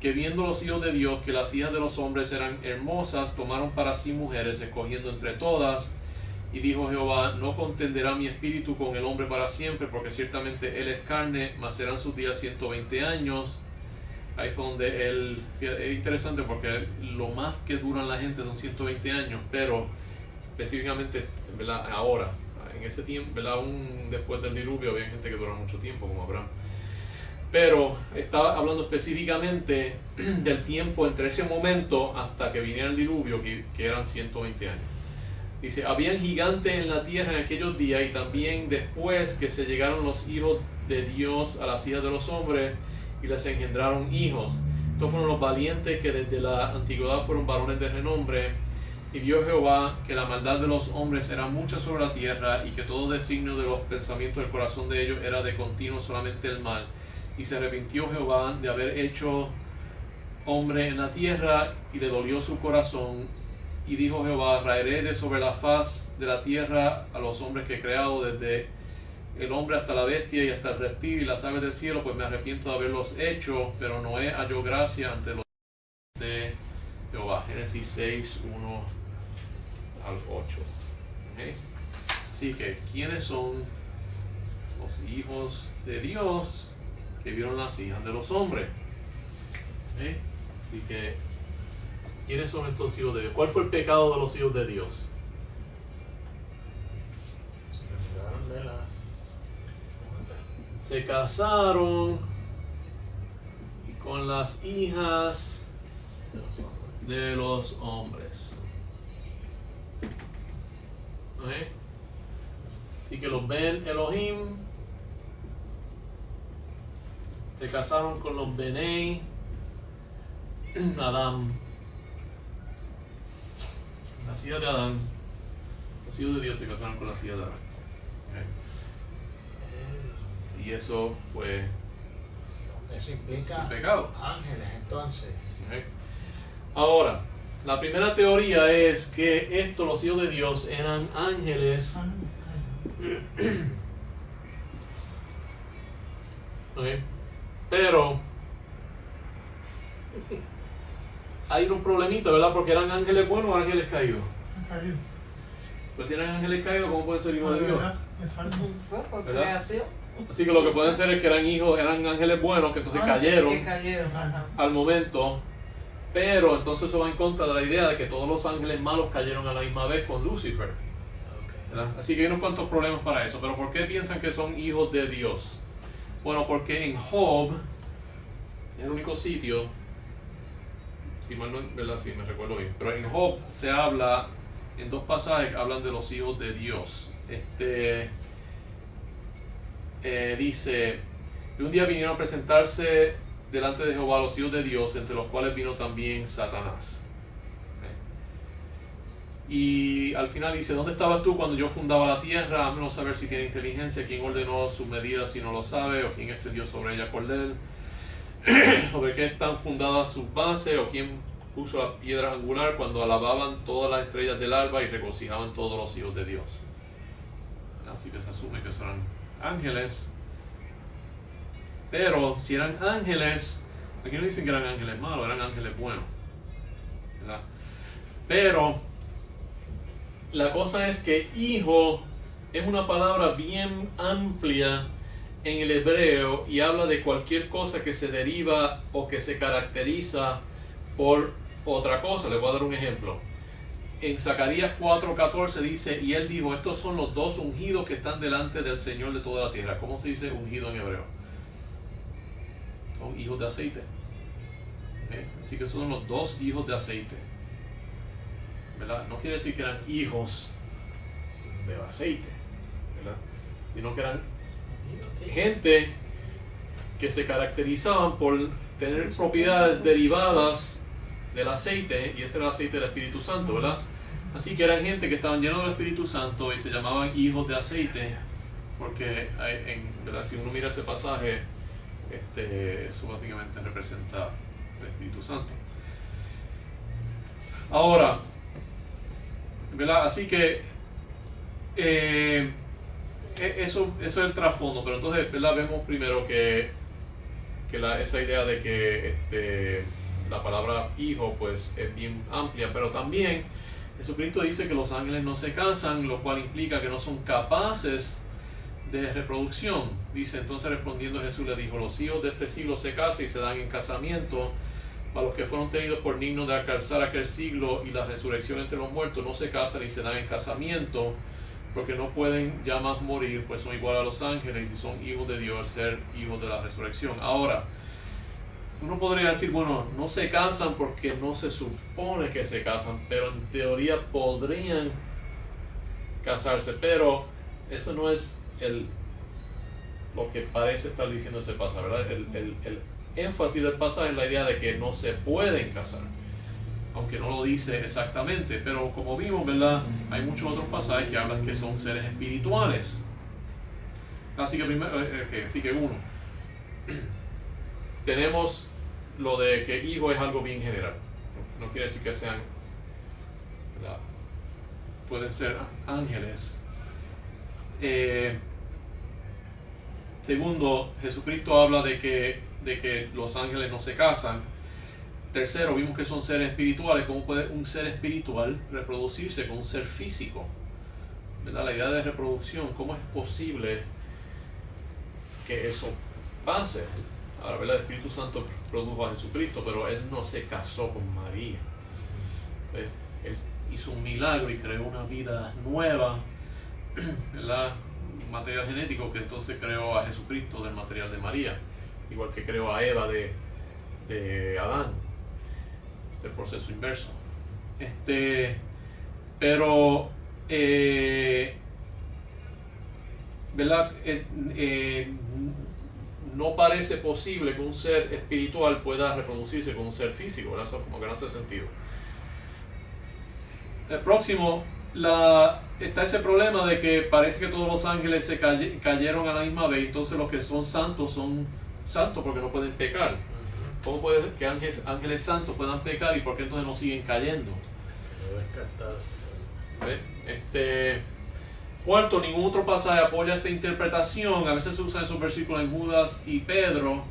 que viendo los hijos de Dios que las hijas de los hombres eran hermosas, tomaron para sí mujeres, escogiendo entre todas. Y dijo Jehová: no contenderá mi espíritu con el hombre para siempre, porque ciertamente él es carne, mas serán sus días 120 años. Ahí fue donde él, es interesante porque lo más que duran la gente son 120 años, pero específicamente, ¿verdad?, ahora, en ese tiempo, ¿verdad?, aún después del diluvio había gente que dura mucho tiempo, como Abraham. Pero estaba hablando específicamente del tiempo entre ese momento hasta que viniera el diluvio, que eran 120 años. Dice: habían gigantes en la tierra en aquellos días, y también después que se llegaron los hijos de Dios a las hijas de los hombres y les engendraron hijos. Estos fueron los valientes que desde la antigüedad fueron varones de renombre, Y vio Jehová que la maldad de los hombres era mucha sobre la tierra, y que todo designio de los pensamientos del corazón de ellos era de continuo solamente el mal. Y se arrepintió Jehová de haber hecho hombre en la tierra, y le dolió su corazón. Y dijo Jehová: raeré de sobre la faz de la tierra a los hombres que he creado, desde el hombre hasta la bestia y hasta el reptil y las aves del cielo, pues me arrepiento de haberlos hecho. Pero Noé halló gracia ante los de Jehová. Génesis 6, 1 al 8. ¿Okay? Así que, ¿quiénes son los hijos de Dios que vieron las hijas de los hombres? ¿Okay? Así que, ¿quiénes son estos hijos de Dios? ¿Cuál fue el pecado de los hijos de Dios? Se casaron con las hijas de los hombres. ¿Okay? Y que los Ben Elohim se casaron con los Benei Adam. Las hijas de Adán. Los hijos de Dios se casaron con las hijas de Adán. ¿Okay? Y eso fue Eso implica pecado. ángeles, entonces. ¿Okay? Ahora, la primera teoría es que estos, los hijos de Dios, eran ángeles. ¿Okay? Pero hay unos problemitas, ¿verdad? Porque eran ángeles buenos o ángeles caídos. Caído. Pues si eran ángeles caídos, ¿cómo pueden ser hijos de Dios? Exacto. Fue por ¿Verdad? creación. Así que lo que pueden ser es que eran ángeles buenos que entonces Que cayeron cayeron. Ajá. al momento, pero entonces eso va en contra de la idea de que todos los ángeles malos cayeron a la misma vez con Lucifer, ¿verdad? Así que hay unos cuantos problemas para eso. Pero ¿por qué piensan que son hijos de Dios? Bueno, porque en Job es el único sitio, si mal no, ¿verdad? Sí, me recuerdo bien, pero en Job se habla, en dos pasajes hablan de los hijos de Dios. Dice: y un día vinieron a presentarse delante de Jehová los hijos de Dios, entre los cuales vino también Satanás. Y al final dice: ¿dónde estabas tú cuando yo fundaba la tierra? A menos saber si tiene inteligencia, quién ordenó sus medidas si no lo sabe, o quién extendió sobre ella cordel, sobre qué están fundadas sus bases, o quién puso la piedra angular, cuando alababan todas las estrellas del alba y regocijaban todos los hijos de Dios. Así que se asume que son ángeles. Pero si eran ángeles, aquí no dicen que eran ángeles malos, eran ángeles buenos, ¿verdad? Pero la cosa es que hijo es una palabra bien amplia en el hebreo y habla de cualquier cosa que se deriva o que se caracteriza por otra cosa. Le voy a dar un ejemplo. En Zacarías 4:14 dice: y él dijo: estos son los dos ungidos que están delante del Señor de toda la tierra. ¿Cómo se dice ungido en hebreo? Son hijos de aceite. ¿Okay? Así que son los dos hijos de aceite, ¿verdad? No quiere decir que eran hijos de aceite, ¿verdad? Sino que eran gente que se caracterizaban por tener propiedades derivadas del aceite, y ese era el aceite del Espíritu Santo, ¿verdad? Así que eran gente que estaban llenos del Espíritu Santo y se llamaban hijos de aceite, porque ¿verdad? Si uno mira ese pasaje, eso básicamente representa el Espíritu Santo. Ahora, ¿verdad? Así que eso es el trasfondo, pero entonces, ¿verdad? Vemos primero que esa idea de que la palabra hijo pues es bien amplia, pero también Jesucristo dice que los ángeles no se casan, lo cual implica que no son capaces de reproducción. Dice: entonces respondiendo Jesús le dijo: los hijos de este siglo se casan y se dan en casamiento, para los que fueron tenidos por dignos de alcanzar aquel siglo y la resurrección entre los muertos no se casan y se dan en casamiento, porque no pueden ya más morir, pues son igual a los ángeles y son hijos de Dios al ser hijos de la resurrección. Ahora, uno podría decir, bueno, no se casan porque no se supone que se casan, pero en teoría podrían casarse, pero eso no es lo que parece estar diciendo ese pasaje, ¿verdad? El énfasis del pasaje es la idea de que no se pueden casar. aunque no lo dice exactamente, pero como vimos, ¿verdad? Hay muchos otros pasajes que hablan que son seres espirituales. Así que primero, así que uno, tenemos lo de que hijo es algo bien general. No quiere decir que sean, ¿verdad? Pueden ser ángeles. Segundo, Jesucristo habla de que los ángeles no se casan. Tercero, vimos que son seres espirituales. ¿Cómo puede un ser espiritual reproducirse con un ser físico? ¿Verdad? La idea de reproducción, ¿cómo es posible que eso pase? Ahora, ¿verdad? El Espíritu Santo produjo a Jesucristo, pero Él no se casó con María. Él hizo un milagro y creó una vida nueva, ¿verdad? Un material genético que entonces creó a Jesucristo del material de María, igual que creó a Eva de Adán. El proceso inverso. Pero ¿verdad? No parece posible que un ser espiritual pueda reproducirse con un ser físico, ¿verdad? Eso como que no hace sentido. El próximo, está ese problema de que parece que todos los ángeles se cayeron a la misma vez, entonces los que son santos porque no pueden pecar. ¿Cómo puede ser que ángeles santos puedan pecar y por qué entonces no siguen cayendo? Cuarto, ningún otro pasaje apoya esta interpretación. A veces se usan esos versículos en Judas y Pedro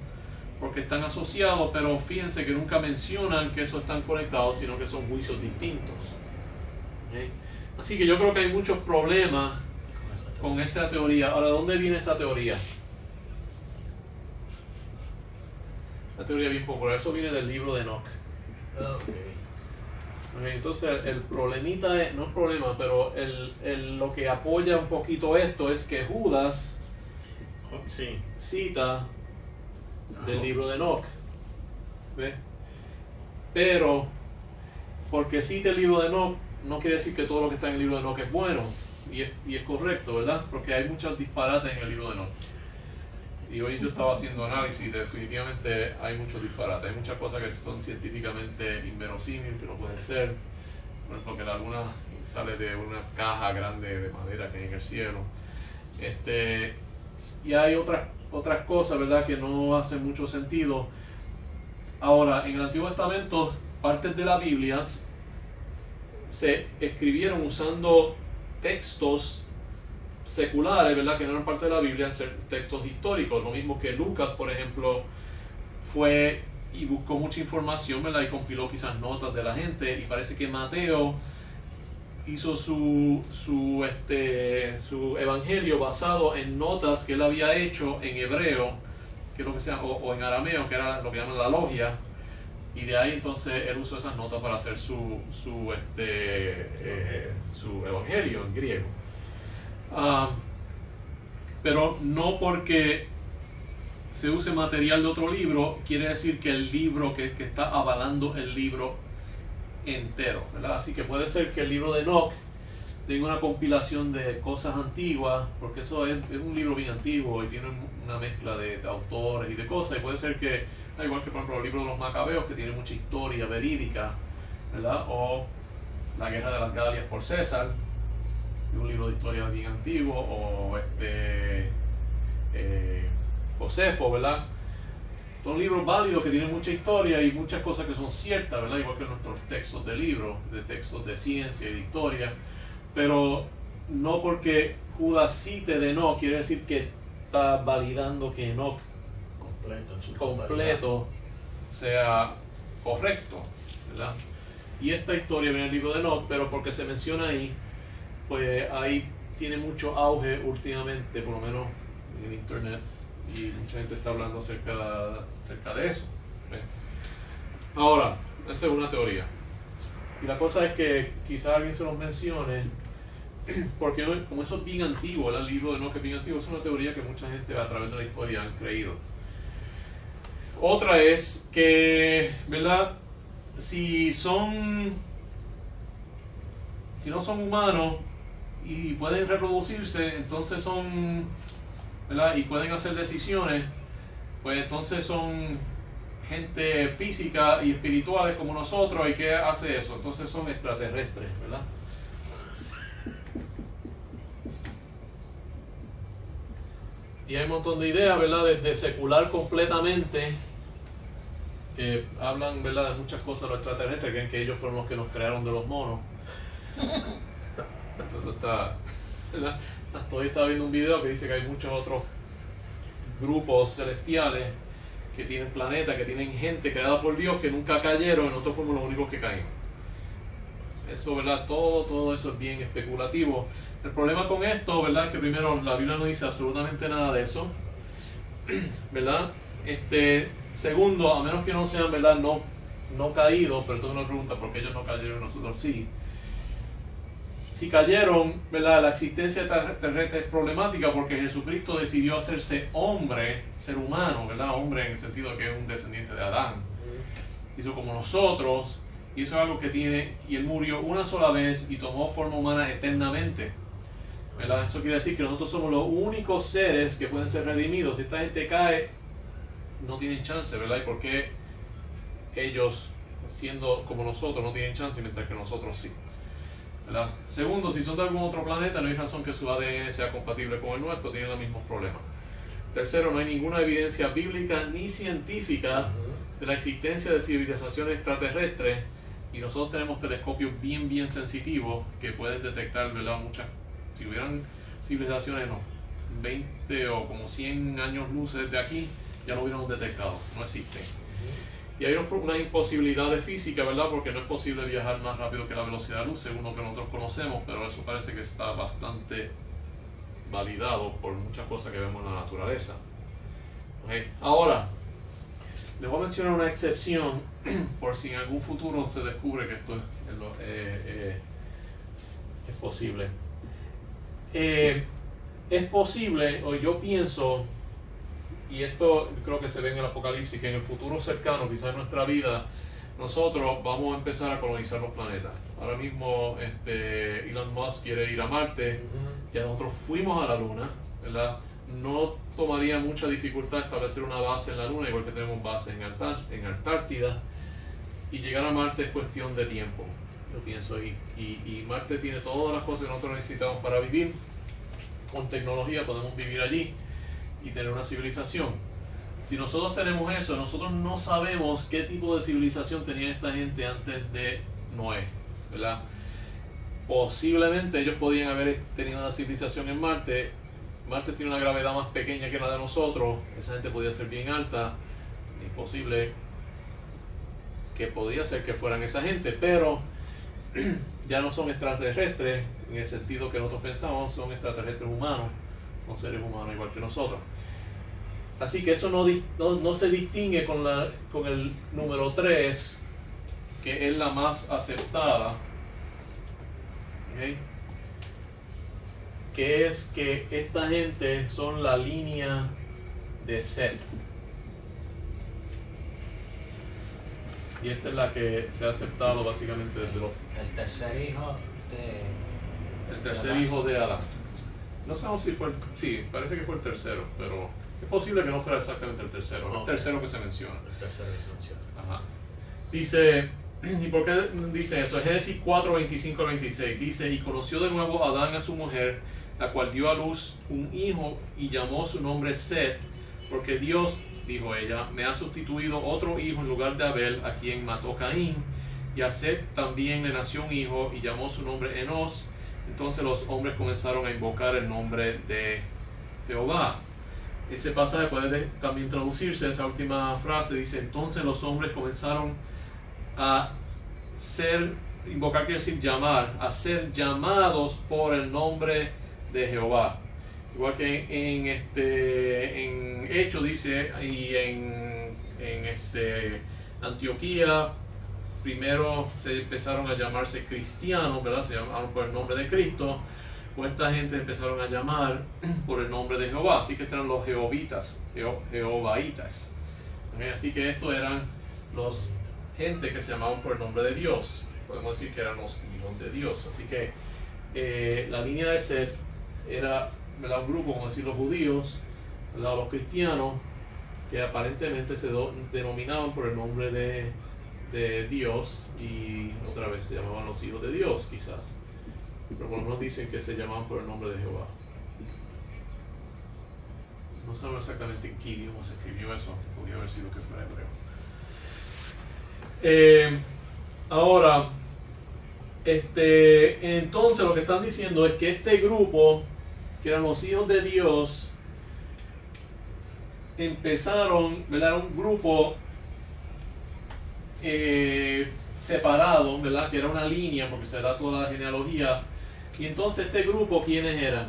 porque están asociados, pero fíjense que nunca mencionan que esos están conectados, sino que son juicios distintos. Así que yo creo que hay muchos problemas con esa teoría. Ahora, ¿de dónde viene esa teoría? La teoría bien popular, eso viene del libro de Enoch. Entonces el problemita es, no es problema, pero lo que apoya un poquito esto es que Judas cita del libro de Enoch. ¿Ve? Pero porque cita el libro de Enoch no quiere decir que todo lo que está en el libro de Enoch es bueno y es correcto, ¿verdad? Porque hay muchos disparates en el libro de Enoch. Y hoy yo estaba haciendo análisis, definitivamente hay muchos disparates, hay muchas cosas que son científicamente inverosímiles, que no pueden ser. Por ejemplo, que la luna sale de una caja grande de madera que hay en el cielo. Y hay otras cosas, ¿verdad?, que no hacen mucho sentido. Ahora, en el Antiguo Testamento, partes de la Biblia se escribieron usando textos seculares, ¿verdad?, que no eran parte de la Biblia, ser textos históricos. Lo mismo que Lucas, por ejemplo, fue y buscó mucha información, ¿verdad?, y compiló quizás notas de la gente. Y parece que Mateo hizo su evangelio basado en notas que él había hecho en hebreo, que es lo que sea, o en arameo, que era lo que llaman la logia. Y de ahí entonces él usó esas notas para hacer su evangelio en griego. Pero no porque se use material de otro libro quiere decir que el libro que está avalando el libro entero, ¿verdad? Así que puede ser que el libro de Enoch tenga una compilación de cosas antiguas, porque eso es un libro bien antiguo y tiene una mezcla de autores y de cosas, y puede ser que, igual que por ejemplo el libro de los Macabeos, que tiene mucha historia verídica, ¿verdad? O la guerra de las Galias por César, un libro de historia bien antiguo, o Josefo, ¿verdad? Son libros válidos que tienen mucha historia y muchas cosas que son ciertas, ¿verdad? Igual que nuestros textos de libros, de textos de ciencia y de historia. Pero no porque Judas cite de Enoch quiere decir que está validando que Enoch completo sea correcto, ¿verdad? Y esta historia viene del libro de Enoch, pero porque se menciona ahí, pues ahí tiene mucho auge últimamente, por lo menos en internet, y mucha gente está hablando acerca de eso. ¿Ves? Ahora, esa es una teoría. Y la cosa es que quizás alguien se los mencione, porque como eso es bien antiguo, el libro de Enoch es bien antiguo, es una teoría que mucha gente a través de la historia han creído. Otra es que, ¿verdad? Si no son humanos y pueden reproducirse, entonces son, ¿verdad?, y pueden hacer decisiones, pues entonces son gente física y espirituales como nosotros. ¿Y qué hace eso? Entonces son extraterrestres, ¿verdad? Y hay un montón de ideas, ¿verdad? Desde secular completamente, que hablan, ¿verdad?, de muchas cosas los extraterrestres, creen que ellos fueron los que nos crearon de los monos. Entonces está, ¿verdad? Todavía estaba viendo un video que dice que hay muchos otros grupos celestiales que tienen planetas, que tienen gente creada por Dios, que nunca cayeron, y nosotros fuimos los únicos que caímos. Eso, ¿verdad? Todo eso es bien especulativo. El problema con esto, ¿verdad?, que primero la Biblia no dice absolutamente nada de eso, ¿verdad? Segundo, a menos que no sean, ¿verdad?, no caídos, pero entonces uno pregunta por qué ellos no cayeron y nosotros sí. Si cayeron, ¿verdad?, la existencia terrestre es problemática porque Jesucristo decidió hacerse hombre, ser humano, ¿verdad? Hombre en el sentido de que es un descendiente de Adán. Hizo como nosotros, y eso es algo que tiene, y Él murió una sola vez y tomó forma humana eternamente, ¿verdad? Eso quiere decir que nosotros somos los únicos seres que pueden ser redimidos. Si esta gente cae, no tienen chance, ¿verdad? ¿Y por qué ellos, siendo como nosotros, no tienen chance mientras que nosotros sí? ¿Verdad? Segundo, si son de algún otro planeta, no hay razón que su ADN sea compatible con el nuestro, tienen los mismos problemas. Tercero, no hay ninguna evidencia bíblica ni científica de la existencia de civilizaciones extraterrestres, y nosotros tenemos telescopios bien sensitivos que pueden detectar, ¿verdad?, muchas. Si hubieran civilizaciones, 20 o como 100 años luz desde aquí, ya lo hubiéramos detectado, no existen. Y hay una imposibilidad de física, ¿verdad?, porque no es posible viajar más rápido que la velocidad de luz, según lo que nosotros conocemos, pero eso parece que está bastante validado por muchas cosas que vemos en la naturaleza. ¿Okay? Ahora, les voy a mencionar una excepción, por si en algún futuro se descubre que esto es posible. Es posible, o yo pienso, y esto creo que se ve en el Apocalipsis, que en el futuro cercano, quizás en nuestra vida, nosotros vamos a empezar a colonizar los planetas. Ahora mismo Elon Musk quiere ir a Marte, ya nosotros fuimos a la Luna, ¿verdad? No tomaría mucha dificultad establecer una base en la Luna, igual que tenemos bases en Antártida, y llegar a Marte es cuestión de tiempo, yo pienso, y Marte tiene todas las cosas que nosotros necesitamos para vivir. Con tecnología podemos vivir allí y tener una civilización. Si nosotros tenemos eso, nosotros no sabemos qué tipo de civilización tenía esta gente antes de Noé, ¿verdad? Posiblemente ellos podían haber tenido una civilización en Marte. Marte tiene una gravedad más pequeña que la de nosotros, esa gente podía ser bien alta, es posible que podía ser que fueran esa gente, pero ya no son extraterrestres en el sentido que nosotros pensamos, son extraterrestres humanos, son seres humanos igual que nosotros. Así que eso no se distingue con el número 3, que es la más aceptada, ¿okay? Que es que esta gente son la línea de Seth. Y esta es la que se ha aceptado básicamente desde el tercer hijo de Adán. No sabemos si fue sí, parece que fue el tercero, pero es posible que no fuera exactamente el tercero, no. El tercero que se menciona. El tercero que se menciona. Ajá. Dice, ¿y por qué dice eso? Génesis 4, 25 al 26. Dice, y conoció de nuevo Adán a su mujer, la cual dio a luz un hijo y llamó su nombre Set, porque Dios, dijo ella, me ha sustituido otro hijo en lugar de Abel, a quien mató Caín, y a Set también le nació un hijo y llamó su nombre Enos. Entonces los hombres comenzaron a invocar el nombre de Jehová. Ese pasaje puede también traducirse, esa última frase dice, entonces los hombres comenzaron a invocar quiere decir llamar, a ser llamados por el nombre de Jehová. Igual que en Hechos dice, y en Antioquía, primero se empezaron a llamarse cristianos, ¿verdad? Se llamaron por el nombre de Cristo, pues esta gente empezaron a llamar por el nombre de Jehová, así que estos eran los jehovitas, jehovaitas. ¿Okay? Así que estos eran los gente que se llamaban por el nombre de Dios, podemos decir que eran los hijos de Dios. Así que la línea de Seth era, ¿verdad?, un grupo, como decir los judíos, ¿verdad?, los cristianos, que aparentemente se denominaban por el nombre de Dios y otra vez se llamaban los hijos de Dios quizás, pero por lo menos dicen que se llamaban por el nombre de Jehová. No sabemos exactamente en qué idioma se escribió eso, podría haber sido que fuera hebreo. Ahora, entonces lo que están diciendo es que este grupo, que eran los hijos de Dios, empezaron, ¿verdad? Un grupo separado, ¿verdad? Que era una línea, porque se da toda la genealogía. Y entonces este grupo, ¿quiénes eran?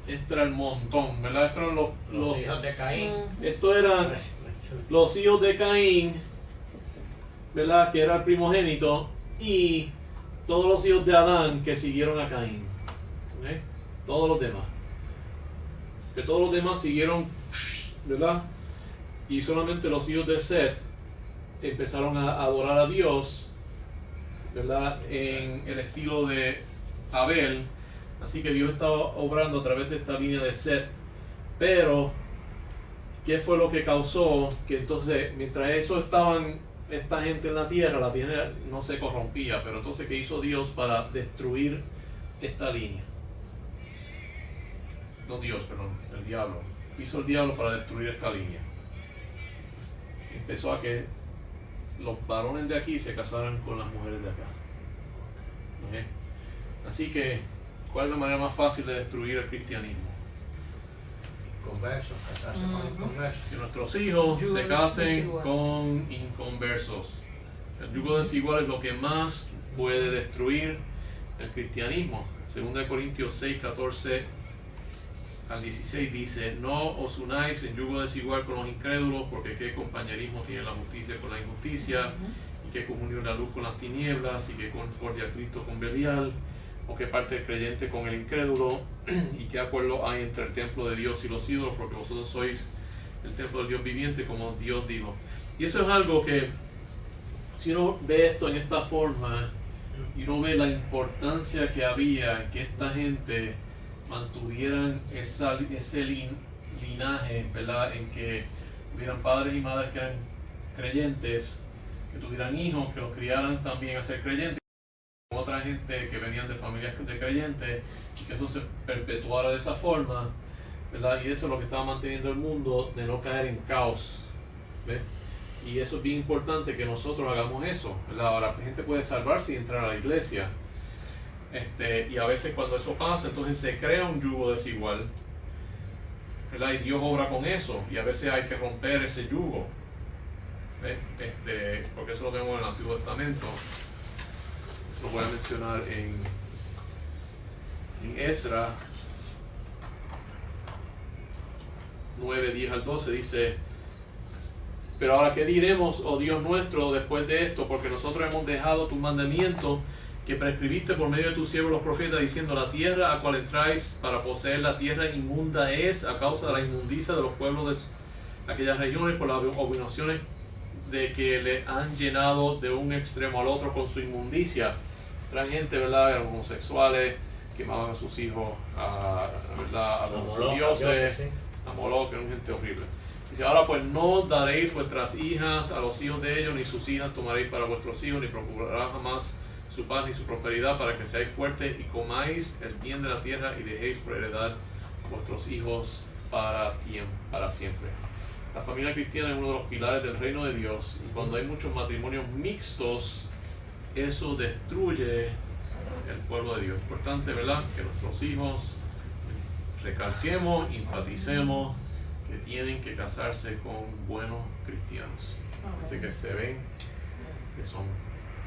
Este era el montón, ¿verdad? Estos eran Los hijos de Caín. estos eran los hijos de Caín, ¿verdad? Que era el primogénito, y todos los hijos de Adán que siguieron a Caín. ¿Okay? Todos los demás. Que todos los demás siguieron, ¿verdad? Y solamente los hijos de Set empezaron a adorar a Dios, ¿verdad? En el estilo de Abel. Así que Dios estaba obrando a través de esta línea de Set. Pero, ¿qué fue lo que causó? Que entonces, mientras eso estaban esta gente en la tierra no se corrompía. Pero entonces, ¿qué hizo Dios para destruir esta línea? No Dios, perdón, el diablo. Hizo el diablo para destruir esta línea. Empezó a que los varones de aquí se casaran con las mujeres de acá. ¿Okay? Así que, ¿cuál es la manera más fácil de destruir el cristianismo? Conversos, casarse con inconversos. Que nuestros hijos Yugo se casen desigual. con inconversos. El yugo desigual es lo que más puede destruir el cristianismo. 2 Corintios 6, 14 al 16 dice: no os unáis en yugo desigual con los incrédulos, porque qué compañerismo tiene la justicia con la injusticia, y qué comunión la luz con las tinieblas, y qué concordia Cristo con Belial, o qué parte del creyente con el incrédulo, y qué acuerdo hay entre el templo de Dios y los ídolos, porque vosotros sois el templo del Dios viviente, como Dios dijo. Y eso es algo que, si uno ve esto en esta forma, y uno ve la importancia que había en que esta gente mantuvieran ese linaje, ¿verdad? En que tuvieran padres y madres que eran creyentes, que tuvieran hijos que los criaran también a ser creyentes, con otra gente que venían de familias de creyentes, y que eso se perpetuara de esa forma, ¿verdad? Y eso es lo que estaba manteniendo el mundo, de no caer en caos, ¿ves? Y eso es bien importante que nosotros hagamos eso, ¿verdad? Ahora, la gente puede salvarse y entrar a la iglesia, y a veces cuando eso pasa, entonces se crea un yugo desigual, ¿verdad? Y Dios obra con eso, y a veces hay que romper ese yugo, ¿ves? Porque eso lo vemos en el Antiguo Testamento. Lo voy a mencionar en Esra 9, 10 al 12, dice: pero ahora, ¿qué diremos, oh Dios nuestro, después de esto? Porque nosotros hemos dejado tu mandamiento que prescribiste por medio de tus siervos los profetas, diciendo: la tierra a cual entráis para poseer la tierra inmunda es, a causa de la inmundicia de los pueblos de aquellas regiones, por las abominaciones de que le han llenado de un extremo al otro con su inmundicia. Eran gente, ¿verdad? Eran homosexuales, quemaban a sus hijos ¿verdad? A los dioses, sí. a Moloch, eran gente horrible. Dice: ahora pues no daréis vuestras hijas a los hijos de ellos, ni sus hijas tomaréis para vuestros hijos, ni procurará jamás su paz ni su prosperidad, para que seáis fuertes y comáis el bien de la tierra, y dejéis por heredad a vuestros hijos para siempre. La familia cristiana es uno de los pilares del reino de Dios, y cuando hay muchos matrimonios mixtos, eso destruye el pueblo de Dios. Es importante, ¿verdad?, que nuestros hijos recalquemos, enfaticemos que tienen que casarse con buenos cristianos, gente que se ven que son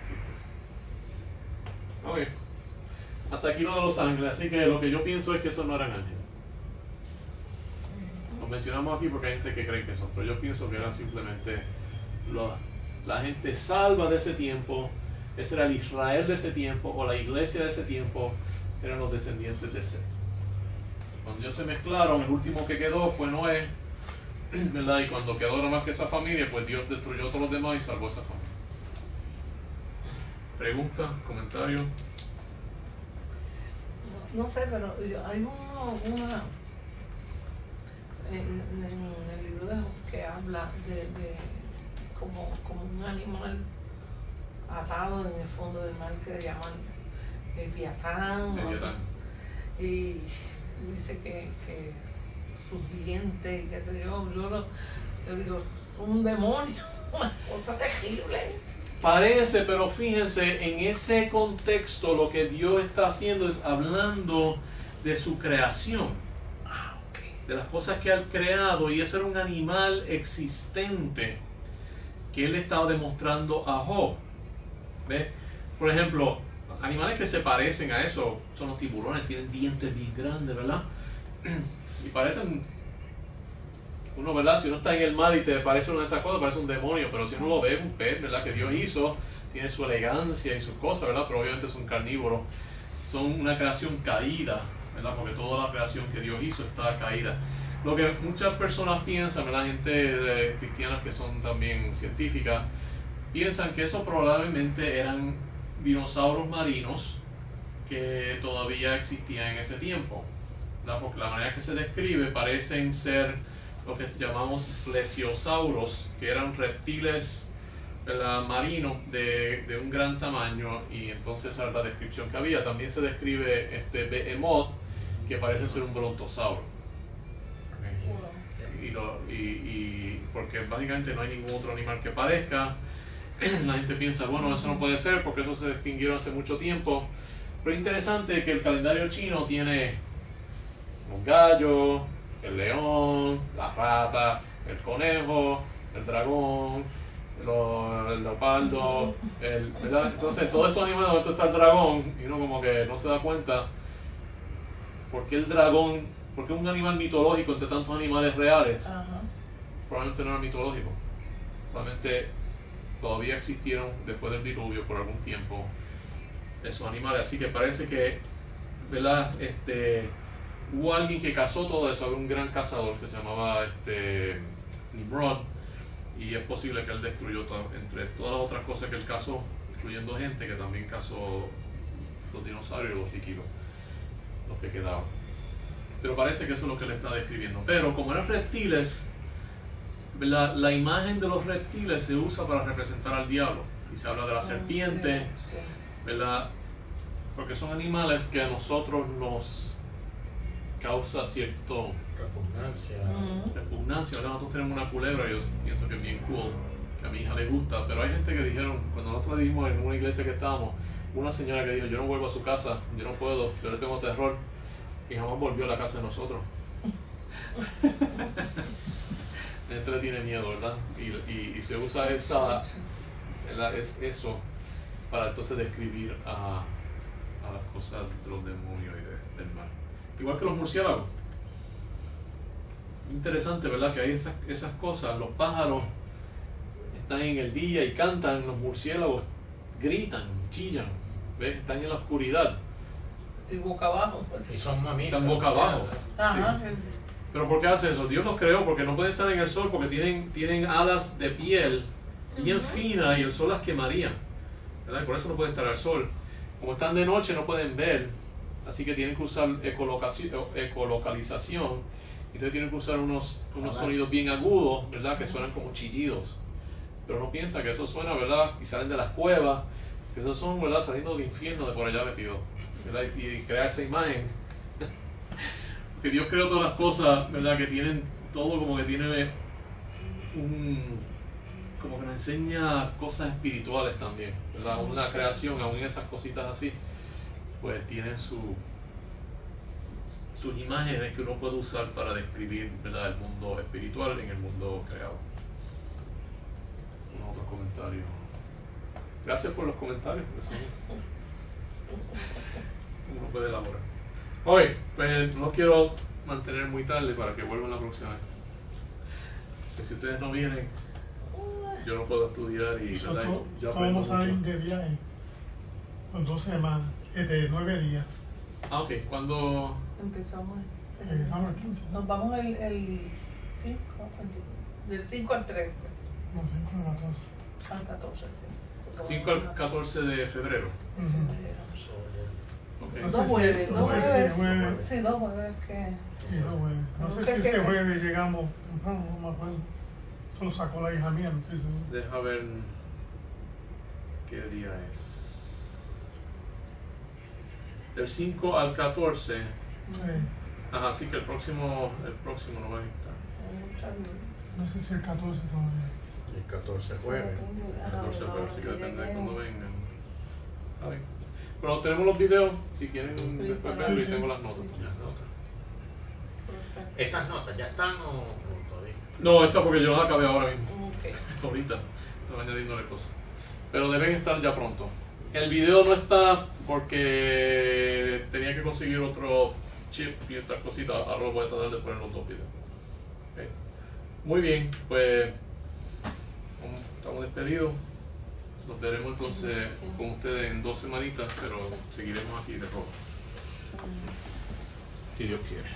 cristianos. Okay. Hasta aquí lo de los ángeles, así que lo que yo pienso es que estos no eran ángeles. Los mencionamos aquí porque hay gente que cree que son, pero yo pienso que eran simplemente la gente salva de ese tiempo. Ese era el Israel de ese tiempo, o la iglesia de ese tiempo, eran los descendientes de Set. Cuando ellos se mezclaron, el último que quedó fue Noé, ¿verdad? Y cuando quedó nada más que esa familia, pues Dios destruyó a todos los demás y salvó a esa familia. ¿Pregunta? ¿Comentario? No sé, pero hay en el libro de Job que habla de como un animal atado en el fondo del mar que le llaman Leviatán. Leviatán. Y dice que sus dientes y qué sé yo, yo digo, un demonio, una cosa terrible. Parece, pero fíjense, en ese contexto lo que Dios está haciendo es hablando de su creación, de las cosas que Él ha creado, y ese era un animal existente que Él estaba demostrando a Job. ¿Ve? Por ejemplo, animales que se parecen a eso son los tiburones, tienen dientes bien grandes, ¿verdad? Y parecen, uno, ¿verdad? Si uno está en el mar y te parece una de esas cosas, parece un demonio, pero si uno lo ve, es un pez, ¿verdad? Que Dios hizo, tiene su elegancia y sus cosas, ¿verdad? Pero obviamente son carnívoros, son una creación caída, ¿verdad? Porque toda la creación que Dios hizo está caída. Lo que muchas personas piensan, ¿verdad? Gente cristianas que son también científicas, piensan que eso probablemente eran dinosaurios marinos que todavía existían en ese tiempo, ¿verdad? Porque la manera que se describe parecen ser lo que llamamos plesiosauros, que eran reptiles, ¿verdad? Marinos de un gran tamaño, y entonces esa es la descripción que había. También se describe behemoth, que parece ser un brontosauro. Y porque básicamente no hay ningún otro animal que parezca. La gente piensa, bueno, eso no puede ser porque eso se extinguieron hace mucho tiempo. Pero es interesante que el calendario chino tiene un gallo, el león, la rata, el conejo, el dragón, el leopardo, ¿verdad? Entonces todos esos animales donde está el dragón, y uno como que no se da cuenta por qué el dragón, por qué un animal mitológico entre tantos animales reales. Ajá. Probablemente no era mitológico, probablemente todavía existieron después del diluvio por algún tiempo esos animales, así que parece que, ¿verdad? Hubo alguien que cazó todo eso, había un gran cazador que se llamaba Nimrod, y es posible que él destruyó entre todas las otras cosas que él cazó, incluyendo gente que también cazó los dinosaurios y los líquidos, los que quedaban. Pero parece que eso es lo que él está describiendo. Pero como eran reptiles, la imagen de los reptiles se usa para representar al diablo, y se habla de la serpiente, Sí. ¿verdad? Porque son animales que a nosotros nos causa cierto repugnancia. ¿Verdad? Nosotros tenemos una culebra, yo pienso que es bien cool, que a mi hija le gusta, pero hay gente que dijeron, cuando nosotros dijimos en una iglesia que estábamos, una señora que dijo, yo no vuelvo a su casa, yo no puedo, yo le tengo terror, y jamás volvió a la casa de nosotros. La gente le tiene miedo, ¿verdad? Y se usa eso para entonces describir a las cosas de los demonios y del mar. Igual que los murciélagos. Interesante, ¿verdad? Que hay esas cosas. Los pájaros están en el día y cantan, los murciélagos gritan, chillan, ¿ves? Están en la oscuridad. Y boca abajo. Pues. Y son mamíferos. Están boca abajo. Ajá. Sí. ¿Pero por qué hace eso? Dios los creó porque no pueden estar en el sol, porque tienen alas de piel bien finas y el sol las quemaría, ¿verdad? Y por eso no pueden estar al sol. Como están de noche no pueden ver, así que tienen que usar ecolocalización. Entonces tienen que usar unos sonidos bien agudos, ¿verdad? Que suenan como chillidos. Pero no piensa que eso suena, ¿verdad? Y salen de las cuevas, que esos son, ¿verdad? Saliendo del infierno de por allá metidos, ¿verdad? Y crea esa imagen. Que Dios creó todas las cosas, ¿verdad? Que tienen todo, como que tiene como que nos enseña cosas espirituales también, ¿verdad? Una creación, aún en esas cositas así, pues tienen sus imágenes que uno puede usar para describir, ¿verdad? El mundo espiritual en el mundo creado. Un otro comentario. Gracias por los comentarios, uno puede elaborar. Hoy, pues no quiero mantener muy tarde para que vuelvan la próxima vez. Que si ustedes no vienen, yo no puedo estudiar y Nosotros yo aprendo vamos a ir mucho. de viaje por 2 semanas, de 9 días. Ah, ok. ¿Cuándo? Empezamos. Regresamos el 15. Nos vamos el 5, del 5 al 13. No, 5 a 14. Al 14, sí. 5 al 14 de febrero. Ujú. Ok. No sé Dos si- jueves, no dos sé si jueves. jueves. Sí, dos jueves que. Sí, no, güey. No sé Nunca si que ese se- jueves llegamos temprano, no me acuerdo. Eso lo sacó la hija mía, no estoy seguro. Deja ver qué día es. Del 5 al 14. Sí. Ajá, sí que el próximo no va a estar. No sé si el 14 todavía. El 14 jueves. 14 jueves, así que depende de cuando vengan. Está bien. Pero tenemos los videos, si quieren después verlo, y sí. tengo las notas también. ¿Estas notas ya están o todavía? No, esta porque yo las acabé ahora mismo. Ok. Ahorita estaba añadiéndole cosas. Pero deben estar ya pronto. El video no está porque tenía que conseguir otro chip y otras cositas. Ahora voy a tratar de poner los dos videos. Ok. Muy bien, pues como estamos despedidos. Nos veremos entonces con ustedes en 2 semanitas, pero seguiremos aquí de rojo. Si Dios quiere.